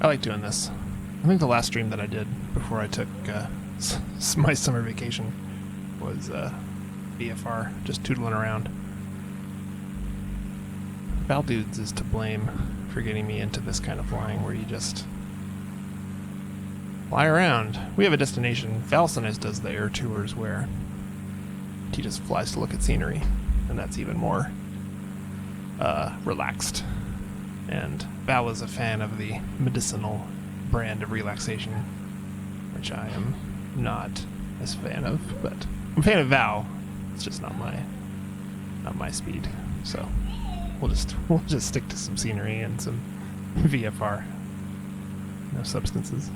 I like doing this. I think the last stream that I did before I took my summer vacation was VFR, just tootling around. Val Dudes is to blame for getting me into this kind of flying where you just fly around. We have a destination. Val sometimes does the air tours where he just flies to look at scenery, and that's even more relaxed. And Val is a fan of the medicinal brand of relaxation, which I am not as fan of, but I'm a fan of Val. It's just not my speed. So we'll just stick to some scenery and some VFR. No substances.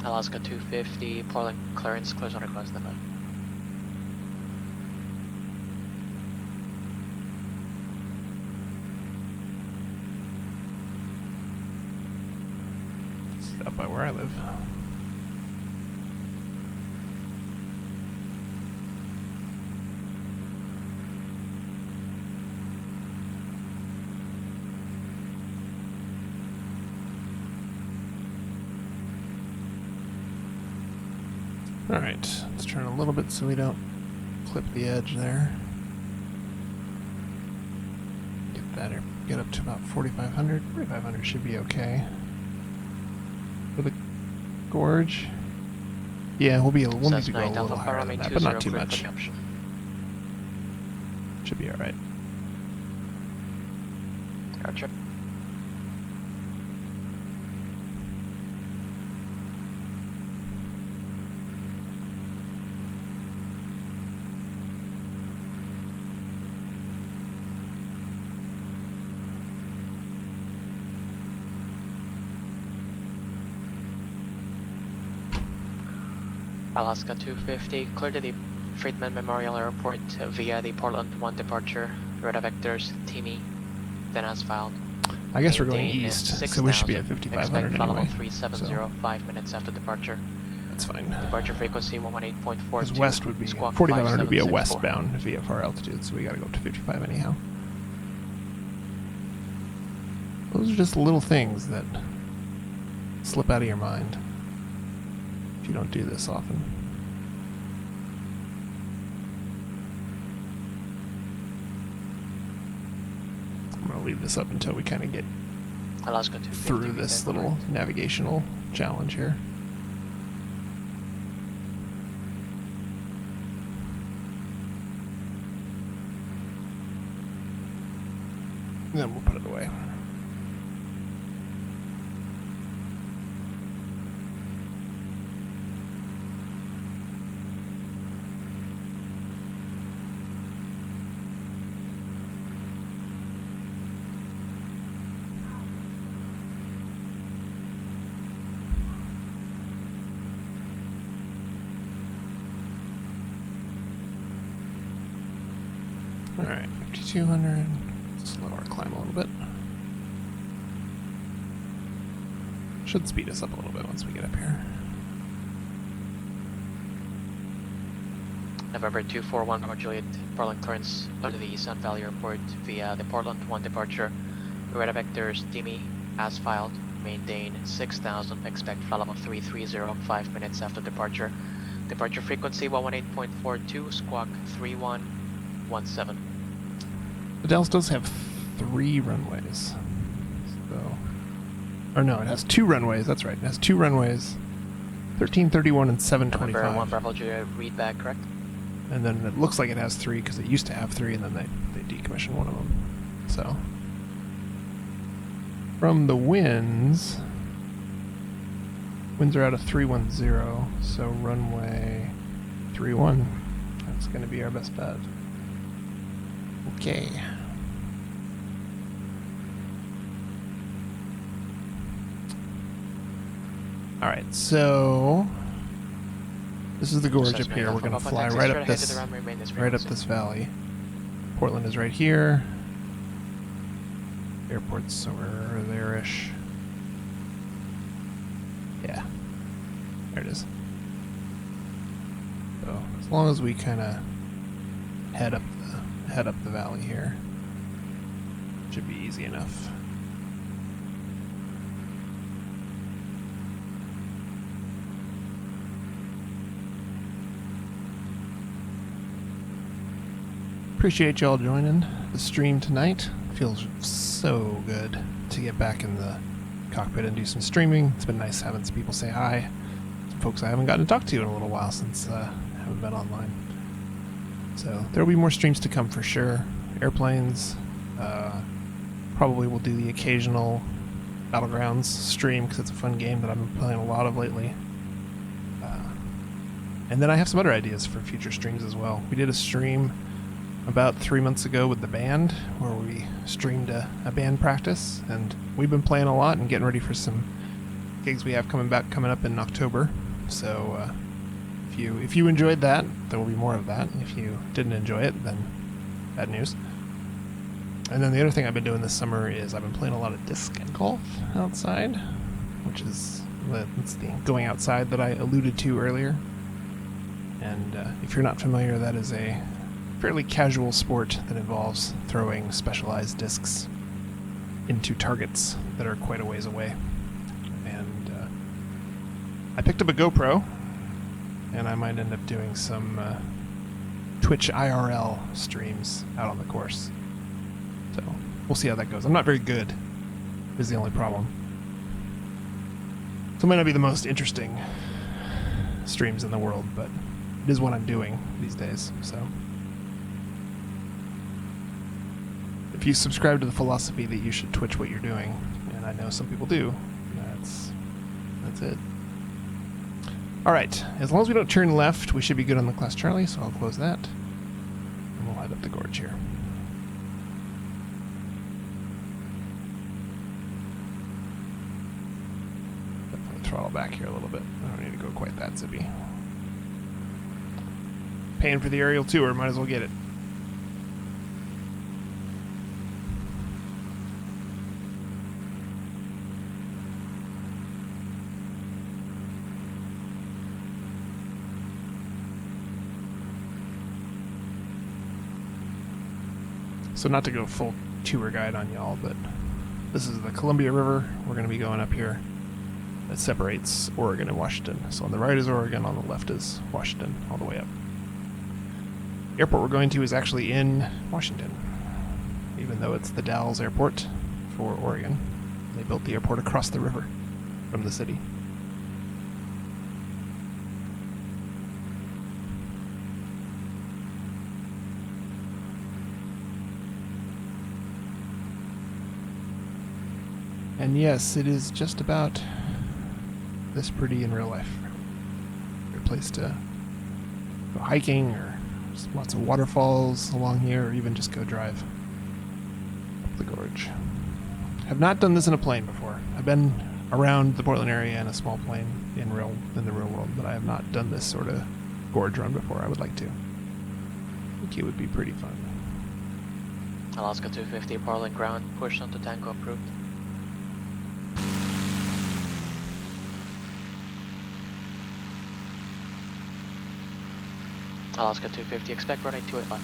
Alaska 250, Portland clearance, clears on request number. It's up by where I live. Alright, let's turn a little bit so we don't clip the edge there. Get that, get up to about 4,500. 4,500 should be okay. For the gorge. Yeah, we'll need to go a little higher than that, but not too much. Should be alright. Gotcha. Alaska 250, clear to the Friedman Memorial Airport via the Portland 1 departure, Reda Vectors, Timmy, then as filed. I guess we're going east, so we should be at 5,500 anyway. 3705 5 minutes after departure. That's fine. Departure frequency 118.42. Because west would be, 4,500 would be a westbound VFR altitude, so we gotta go up to 55 anyhow. Those are just little things that slip out of your mind if you don't do this often. I'm gonna leave this up until we kind of get through this little navigational challenge here. And then we'll put it away. Alright, 5200. Slow our climb a little bit. Should speed us up a little bit once we get up here. November 241 Bravo Juliet, Portland clearance under the Sun Valley Airport via the Portland 1 departure. Radar vector steamy, as filed, maintain 6000, expect flight level 330, 5 minutes after departure. Departure frequency 118.42, squawk 3117. The Dalles does have 3 runways. So, or no, it has 2 runways, that's right. It has 2 runways, 1331 and 725. November 1 Bravo Juliet, read back, correct? And then it looks like it has 3 because it used to have 3 and then they decommissioned one of them. So, from the winds are out of 310, so runway 31. That's going to be our best bet. Okay. Alright, so this is the gorge up here. We're going to fly right up this valley. Portland is right here. Airport's somewhere there-ish. Yeah. There it is. So as long as we kind of head up the valley here, should be easy enough. Appreciate y'all joining the stream tonight. Feels so good to get back in the cockpit and do some streaming. It's been nice having some people say hi. Some folks I haven't gotten to talk to in a little while since I haven't been online. So there'll be more streams to come for sure. Airplanes. Probably will do the occasional Battlegrounds stream because it's a fun game that I've been playing a lot of lately. And then I have some other ideas for future streams as well. We did a stream about 3 months ago with the band where we streamed a band practice, and we've been playing a lot and getting ready for some gigs we have coming up in October. So if you enjoyed that, there will be more of that. If you didn't enjoy it, then bad news. And then the other thing I've been doing this summer is I've been playing a lot of disc golf outside, which is it's the going outside that I alluded to earlier. And if you're not familiar, that is a fairly casual sport that involves throwing specialized discs into targets that are quite a ways away. And I picked up a GoPro, and I might end up doing some Twitch IRL streams out on the course. So we'll see how that goes. I'm not very good, is the only problem. So it might not be the most interesting streams in the world, but it is what I'm doing these days, so. If you subscribe to the philosophy that you should Twitch what you're doing, and I know some people do, that's it. Alright, as long as we don't turn left, we should be good on the Class Charlie, so I'll close that. And we'll head up the gorge here. Definitely throttle back here a little bit. I don't need to go quite that zippy. Paying for the aerial tour, might as well get it. So not to go full tour guide on y'all, but this is the Columbia River. We're going to be going up here. That separates Oregon and Washington. So on the right is Oregon, on the left is Washington, all the way up. The airport we're going to is actually in Washington, even though it's the Dalles Airport for Oregon. They built the airport across the river from the city. And yes, it is just about this pretty in real life. Great place to go hiking, or just lots of waterfalls along here, or even just go drive up the gorge. Have not done this in a plane before. I've been around the Portland area in a small plane in the real world, but I have not done this sort of gorge run before. I would like to. I think it would be pretty fun. Alaska 250, Portland ground, push onto Tango approved. Alaska 250, expect running 285.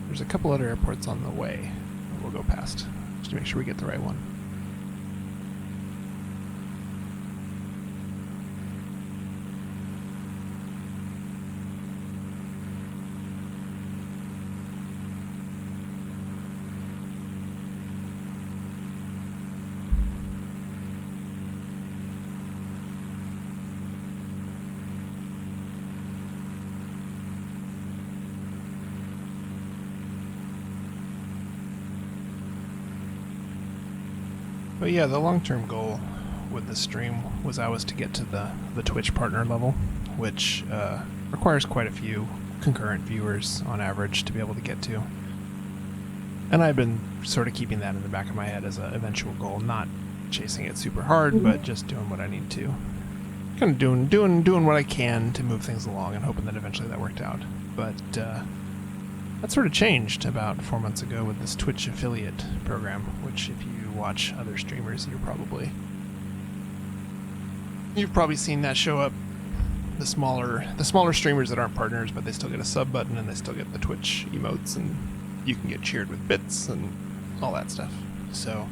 There's a couple other airports on the way that we'll go past, just to make sure we get the right one. But yeah, the long-term goal with this stream was to get to the Twitch partner level, which requires quite a few concurrent viewers on average to be able to get to. And I've been sort of keeping that in the back of my head as an eventual goal, not chasing it super hard, but just doing what I need to. Kind of doing what I can to move things along and hoping that eventually that worked out. But that sort of changed about 4 months ago with this Twitch affiliate program, which if you watch other streamers, you've probably seen that show up. The smaller streamers that aren't partners, but they still get a sub button and they still get the Twitch emotes, and you can get cheered with bits and all that stuff. So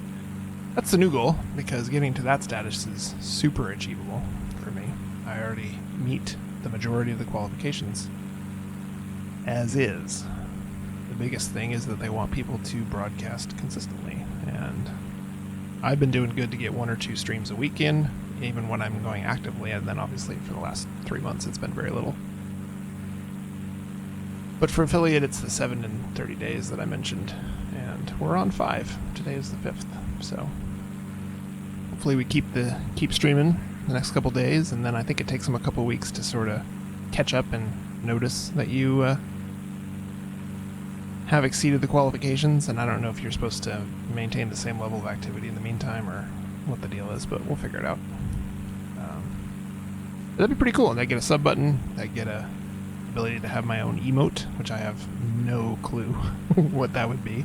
that's the new goal, because getting to that status is super achievable for me. I already meet the majority of the qualifications as is. The biggest thing is that they want people to broadcast consistently, and I've been doing good to get 1 or 2 streams a week in, even when I'm going actively, and then obviously for the last 3 months it's been very little. But for affiliate, it's the 7 and 30 days that I mentioned, and we're on 5. Today is the 5th, so hopefully we keep streaming the next couple days, and then I think it takes them a couple weeks to sort of catch up and notice that you have exceeded the qualifications, and I don't know if you're supposed to maintain the same level of activity in the meantime or what the deal is, but we'll figure it out. That'd be pretty cool. And I get a sub button, I get a ability to have my own emote, which I have no clue what that would be,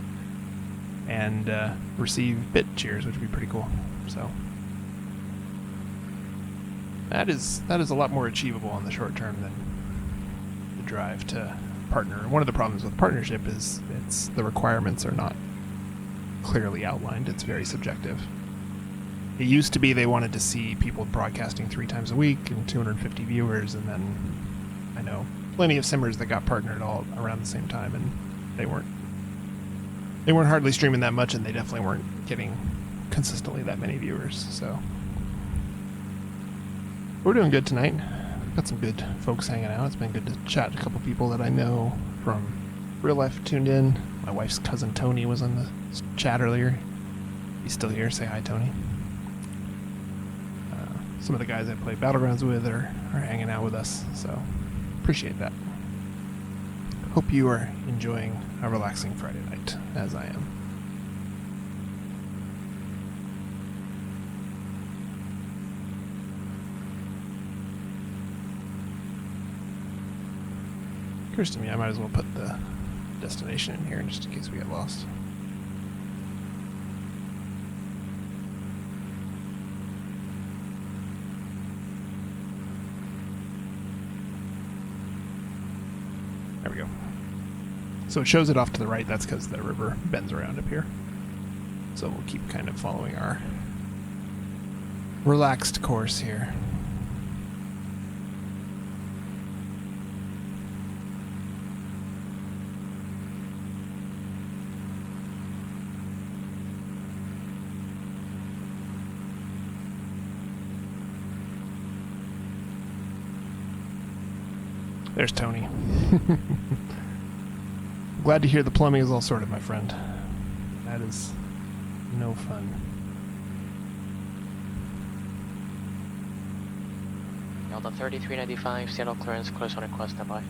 and receive bit cheers, which would be pretty cool. So that is a lot more achievable on the short term than the drive to partner. One of the problems with partnership is the requirements are not clearly outlined. It's very subjective. It used to be they wanted to see people broadcasting 3 times a week and 250 viewers, and then I know plenty of simmers that got partnered all around the same time, and they weren't hardly streaming that much, and they definitely weren't getting consistently that many viewers. So we're doing good tonight. Got some good folks hanging out. It's been good to chat to a couple people that I know from real life tuned in. My wife's cousin Tony was in the chat earlier. He's still here. Say hi, Tony. Some of the guys I play Battlegrounds with are hanging out with us, so appreciate that. Hope you are enjoying a relaxing Friday night, as I am. Occurs to me I might as well put the destination in here just in case we get lost. There we go. So it shows it off to the right. That's because the river bends around up here. So we'll keep kind of following our relaxed course here. There's Tony. Glad to hear the plumbing is all sorted, my friend. That is no fun. Delta 3395, Seattle clearance, close on request, standby.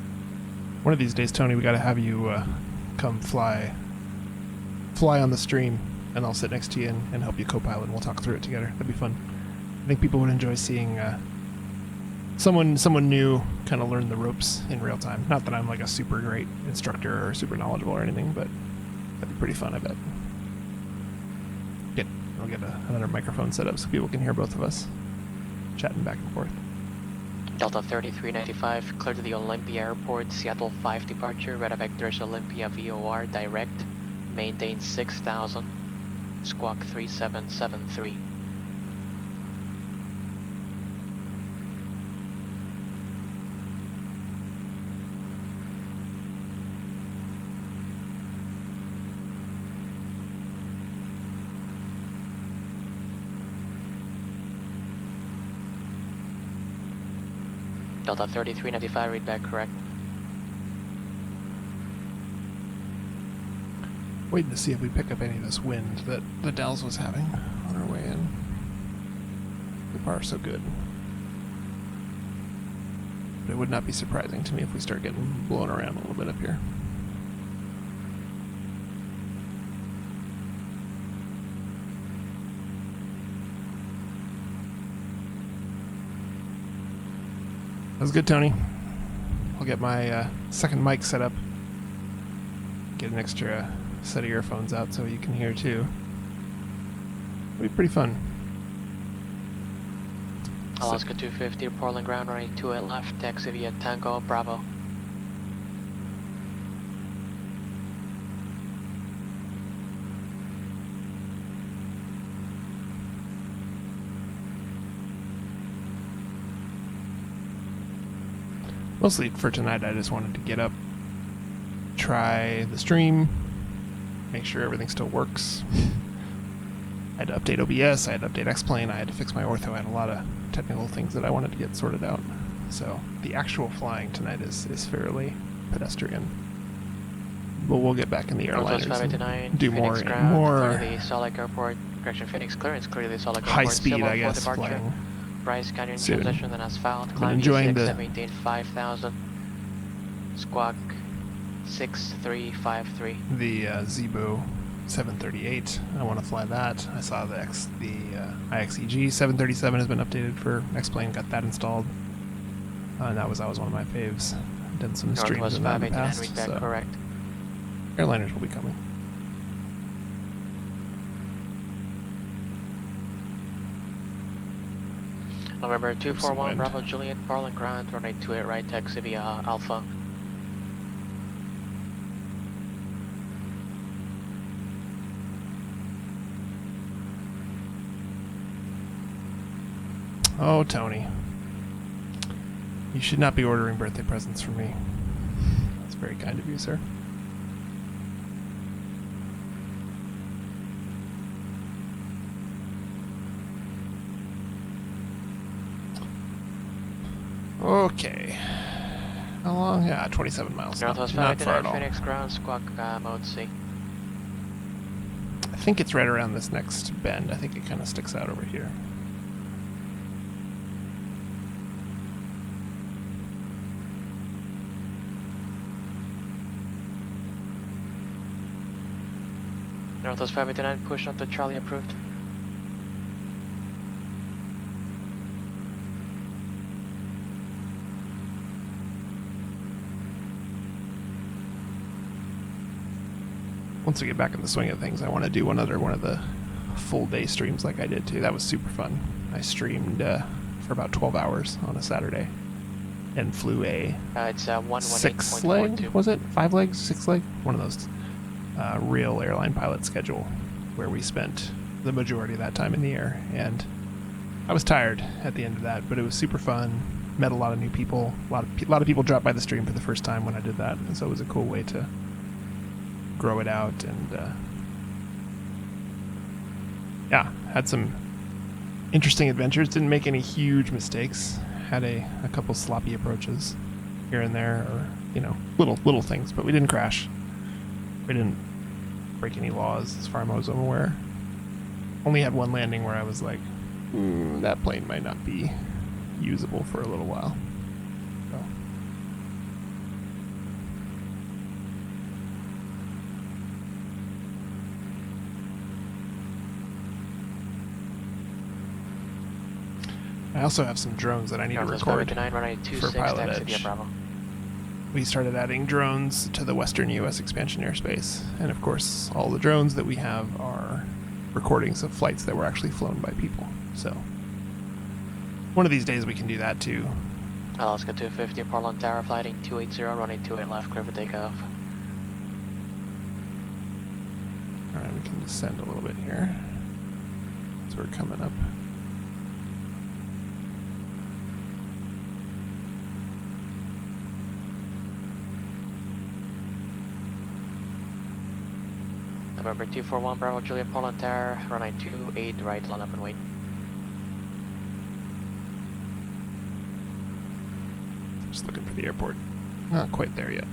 One of these days, Tony, we gotta have you come fly fly on the stream, and I'll sit next to you and help you co-pilot, and we'll talk through it together. That'd be fun. I think people would enjoy seeing someone new kind of learn the ropes in real time. Not that I'm like a super great instructor or super knowledgeable or anything, but that'd be pretty fun, I bet. I'll get another microphone set up so people can hear both of us chatting back and forth. Delta 3395, clear to the Olympia Airport, Seattle 5 departure, Red Vectors Olympia VOR direct, maintain 6000, squawk 3773. Delta 3395, read back correct. Waiting to see if we pick up any of this wind that the Dalles was having on our way in. The bar so good. But it would not be surprising to me if we start getting blown around a little bit up here. That was good, Tony. I'll get my second mic set up. Get an extra set of earphones out so you can hear too. It'll be pretty fun. Alaska 250, Portland ground, running 28 left, taxi via Tango, Bravo. Mostly for tonight, I just wanted to get up, try the stream, make sure everything still works. I had to update OBS, I had to update X-Plane, I had to fix my ortho, I had a lot of technical things that I wanted to get sorted out. So the actual flying tonight is fairly pedestrian. But we'll get back in the airliners and do more the Salt Lake Airport, correction, Phoenix clearance, clear the Salt Lake Airport. high speed, I guess, flying. Bryce Canyon soon. transition, then asphalt. I'm Climb enjoying E6, the maintain 5000. Squawk 6353. The Zeebo 738. I want to fly that. I saw the IXEG 737 has been updated for X-Plane. Got that installed. And that was one of my faves. Done some streams in that in the past. So correct. Airliners will be coming. November 241, Bravo Juliet, Portland ground, runway 28 right, taxi via Alpha. Oh, Tony. You should not be ordering birthday presents for me. That's very kind of you, sir. Okay. How long? Yeah, 27 miles. Northwest Not far at all. Phoenix ground, squawk mode C. I think it's right around this next bend. I think it kind of sticks out over here. Northwest 589, push onto Charlie approved. Once we get back in the swing of things, I want to do one of the full day streams like I did too. That was super fun. I streamed for about 12 hours on a Saturday and flew a it's 6 leg, was it? 5 legs, 6 leg? One of those real airline pilot schedule where we spent the majority of that time in the air. And I was tired at the end of that, but it was super fun. Met a lot of new people. A lot of people dropped by the stream for the first time when I did that, and so it was a cool way to grow it out. And yeah, had some interesting adventures. Didn't make any huge mistakes. Had a couple sloppy approaches here and there, or little things, but we didn't crash. We didn't break any laws as far as I'm aware. Only had one landing where I was like, that plane might not be usable for a little while. So. I also have some drones that I need to record for PilotEdge. We started adding drones to the western U.S. expansion airspace, and of course, all the drones that we have are recordings of flights that were actually flown by people. So, one of these days we can do that too. Alaska 250, Portland Tower, flighting 280, running 28 left, clear for takeoff. Alright, we can descend a little bit here. So we're coming up. November 241, Bravo Juliet, Portland Tower, runway 28 right, line up and wait. Just looking for the airport. Not quite there yet.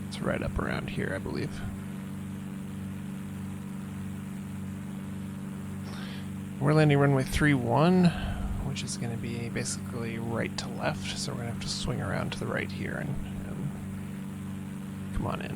It's right up around here, I believe. We're landing runway 31, which is going to be basically right to left, so we're going to have to swing around to the right here and come on in.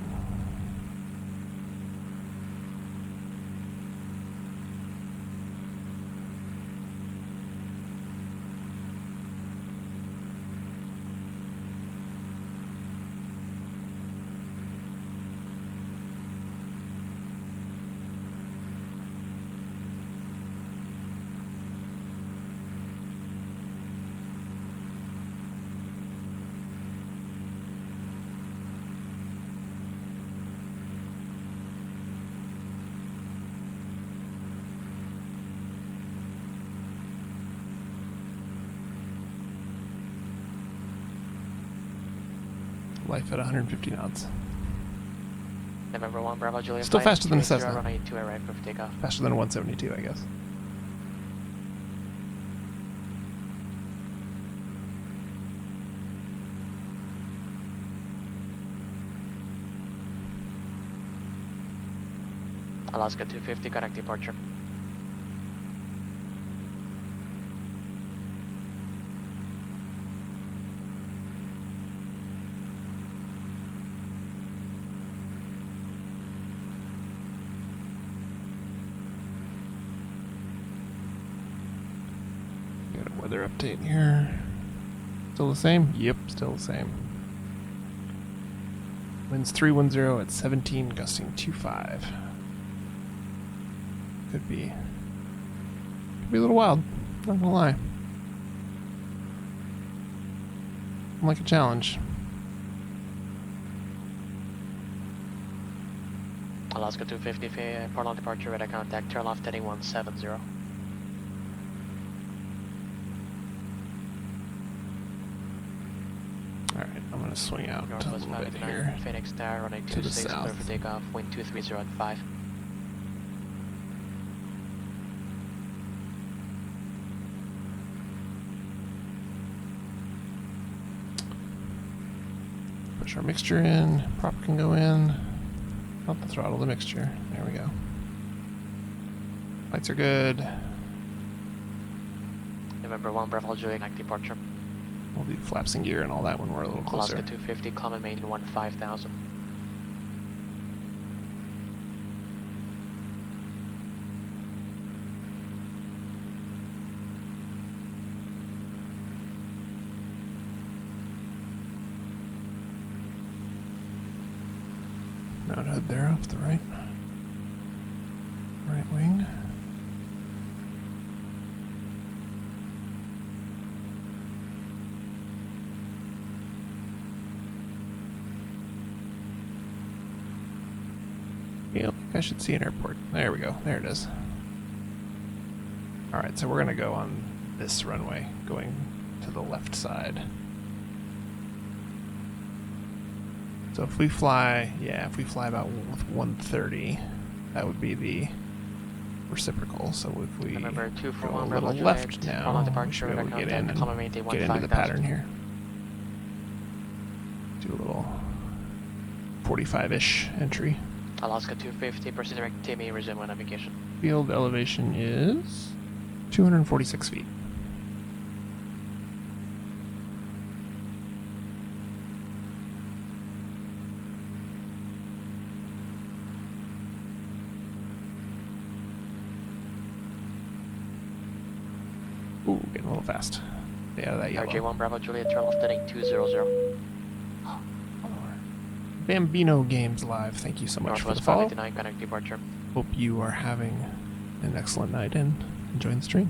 Life at 150 knots. November 1, Bravo Juliet. Still faster than a Cessna. Runway 28 right, clear for takeoff. Faster than a 172, I guess. Alaska 250, connect departure. Got a weather update here. Still the same? Yep, still the same. Winds 310 at 17, gusting 25. Could be a little wild, not gonna lie. I'm like a challenge. Alaska 250, Portland departure, radar contact, turn left heading 170. Alright, I'm gonna swing out a Northwest little bit 589, here. Phoenix Tower, runway to the 26, south. clear for takeoff, wind 230 at 5. Push our mixture in, prop can go in. Oh, the throttle the mixture. There we go. Lights are good. November 1, Bravo Juliet, connect departure. We'll be flaps and gear and all that when we're a little closer. Alaska 250, climb and maintain 15,000. Mount hood there off the right. Right wing. Yeah, I should see an airport. There we go. There it is. Alright, so we're going to go on this runway, going to the left side. So if we fly, if we fly about with 130, that would be the reciprocal. So if we Remember, go a 241 little Bravo left Juliet, now, we departure, should be able to get in and Columbia get into the pattern here. Do a little 45-ish entry. Alaska 250, proceed direct Timmy, resume on navigation. Field elevation is 246 feet. Ooh, getting a little fast. Stay out of that yellow. RJ1 Bravo Juliet, turn left heading 200. Bambino Games Live, thank you so much for the follow. Northwest 589, connect departure. Hope you are having an excellent night and enjoying the stream.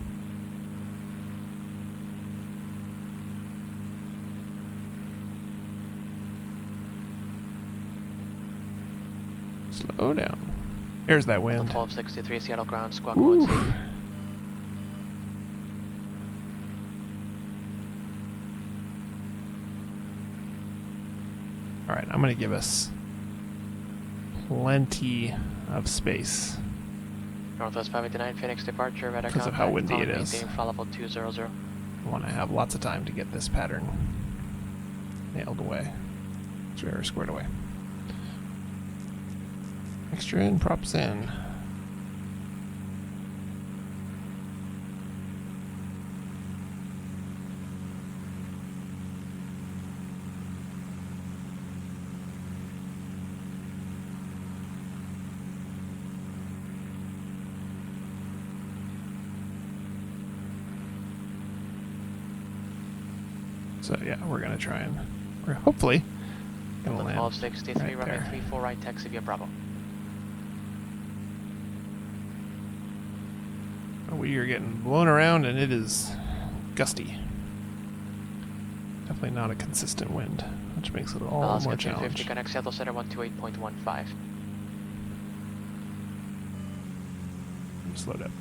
Slow down. There's that wind. 1263 Seattle ground, squawk Ooh. 1C. Alright, I'm going to give us plenty of space. Northwest 589, Phoenix departure, radar because of how windy it is. Flight level 200. I want to have lots of time to get this pattern nailed away. Squared away. Extra in, props in. So yeah, we're gonna try and we're hopefully gonna land 1263, right runway there. 34 right, taxi via Bravo. We are getting blown around and it is gusty. Definitely not a consistent wind, which makes it all Alaska more 250, challenging. connect Seattle Center 128.15. Slowed up.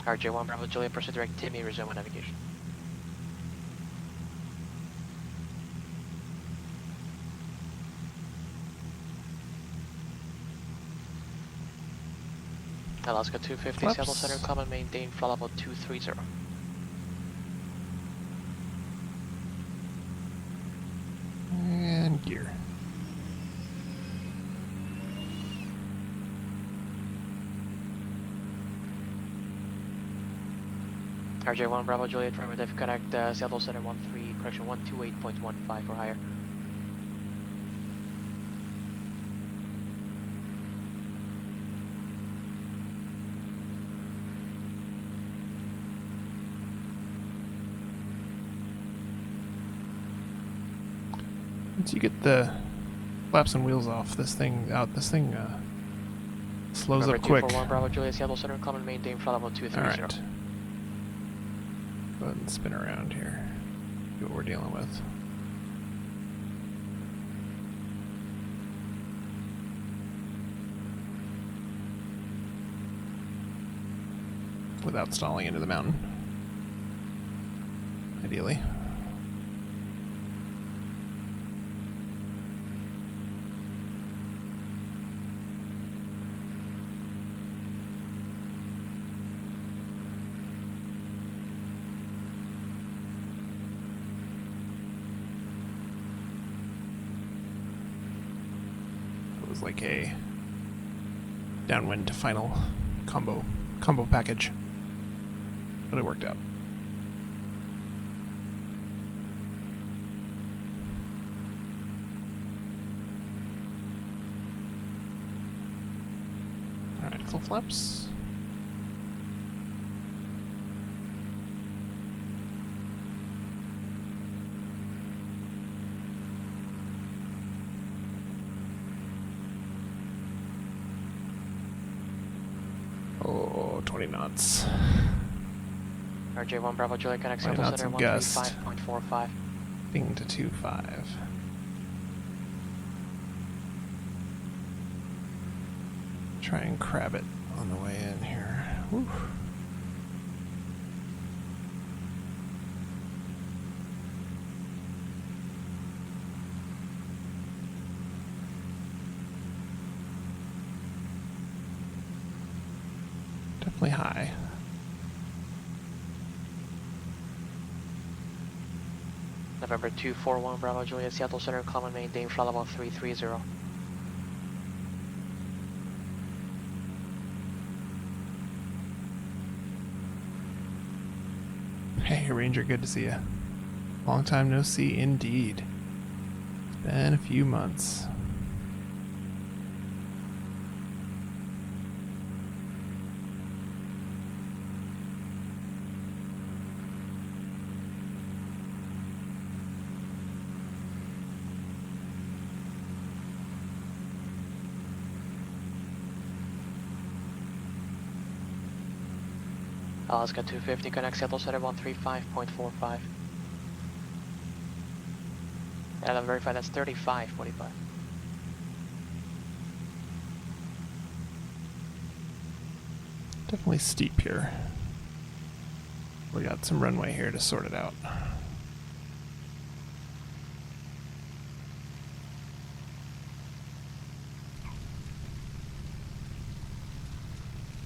RJ1 Bravo Juliet, proceed direct Timmy, resume on navigation. Alaska 250, Flaps. Seattle Center, common maintain, flight level 230. And gear. RJ1 Bravo Juliet, primitive connect Seattle Center 128.15 or higher. Once you get the flaps and wheels off, this thing slows Remember up quick. 241 Bravo Juliet, Seattle Center, common maintain, flight level 230. Alright. Go ahead and spin around here. See what we're dealing with. Without stalling into the mountain. Ideally. Like a downwind to final combo package, but it worked out. All right, full flaps. Oh, 20 knots. RJ1 Bravo Juliet, connect 20 Seattle knots Center of gust. 135.45. Thing to 2.5. Try and crab it on the way in here. Whew. Definitely high. November 241 Bravo Juliet, Seattle Center, common maintain flight level 330. Hey Ranger, good to see you. Long time no see indeed. It's been a few months. Alaska 250, connect Seattle Center 135.45. And I'll verify that's 35.45. Definitely steep here. We got some runway here to sort it out.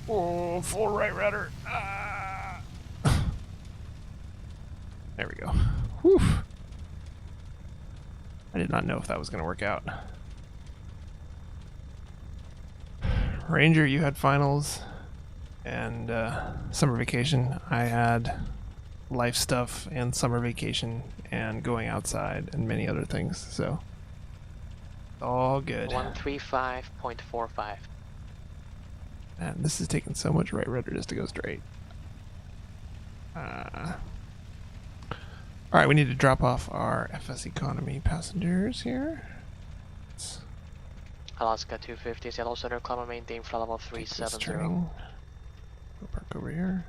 Oh, full right rudder. Ah. There we go. Whew. I did not know if that was going to work out. Ranger, you had finals and summer vacation. I had life stuff and summer vacation and going outside and many other things. So, all good. 135.45. Man, this is taking so much right rudder just to go straight. Alright, we need to drop off our FS economy passengers here. Alaska 250, Seattle Center, Columbia maintain flight level 370. Go park over here.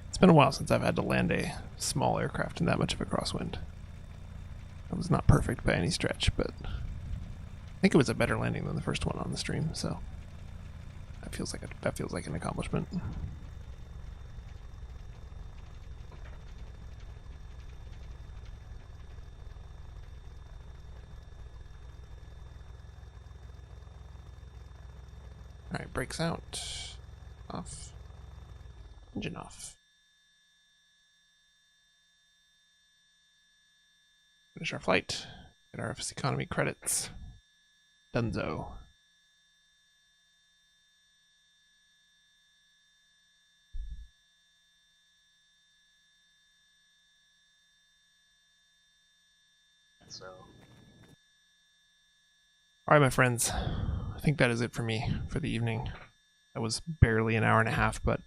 It's been a while since I've had to land a small aircraft in that much of a crosswind. It was not perfect by any stretch, but I think it was a better landing than the first one on the stream, so that feels like an accomplishment. Alright, brakes out. Off. Engine off. Finish our flight. Get our FS economy credits. Dunzo. Alright, my friends. I think that is it for me for the evening. That was barely an hour and a half, but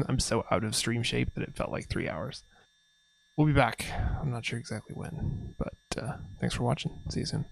I'm so out of stream shape that it felt like 3 hours. We'll be back. I'm not sure exactly when, but thanks for watching. See you soon.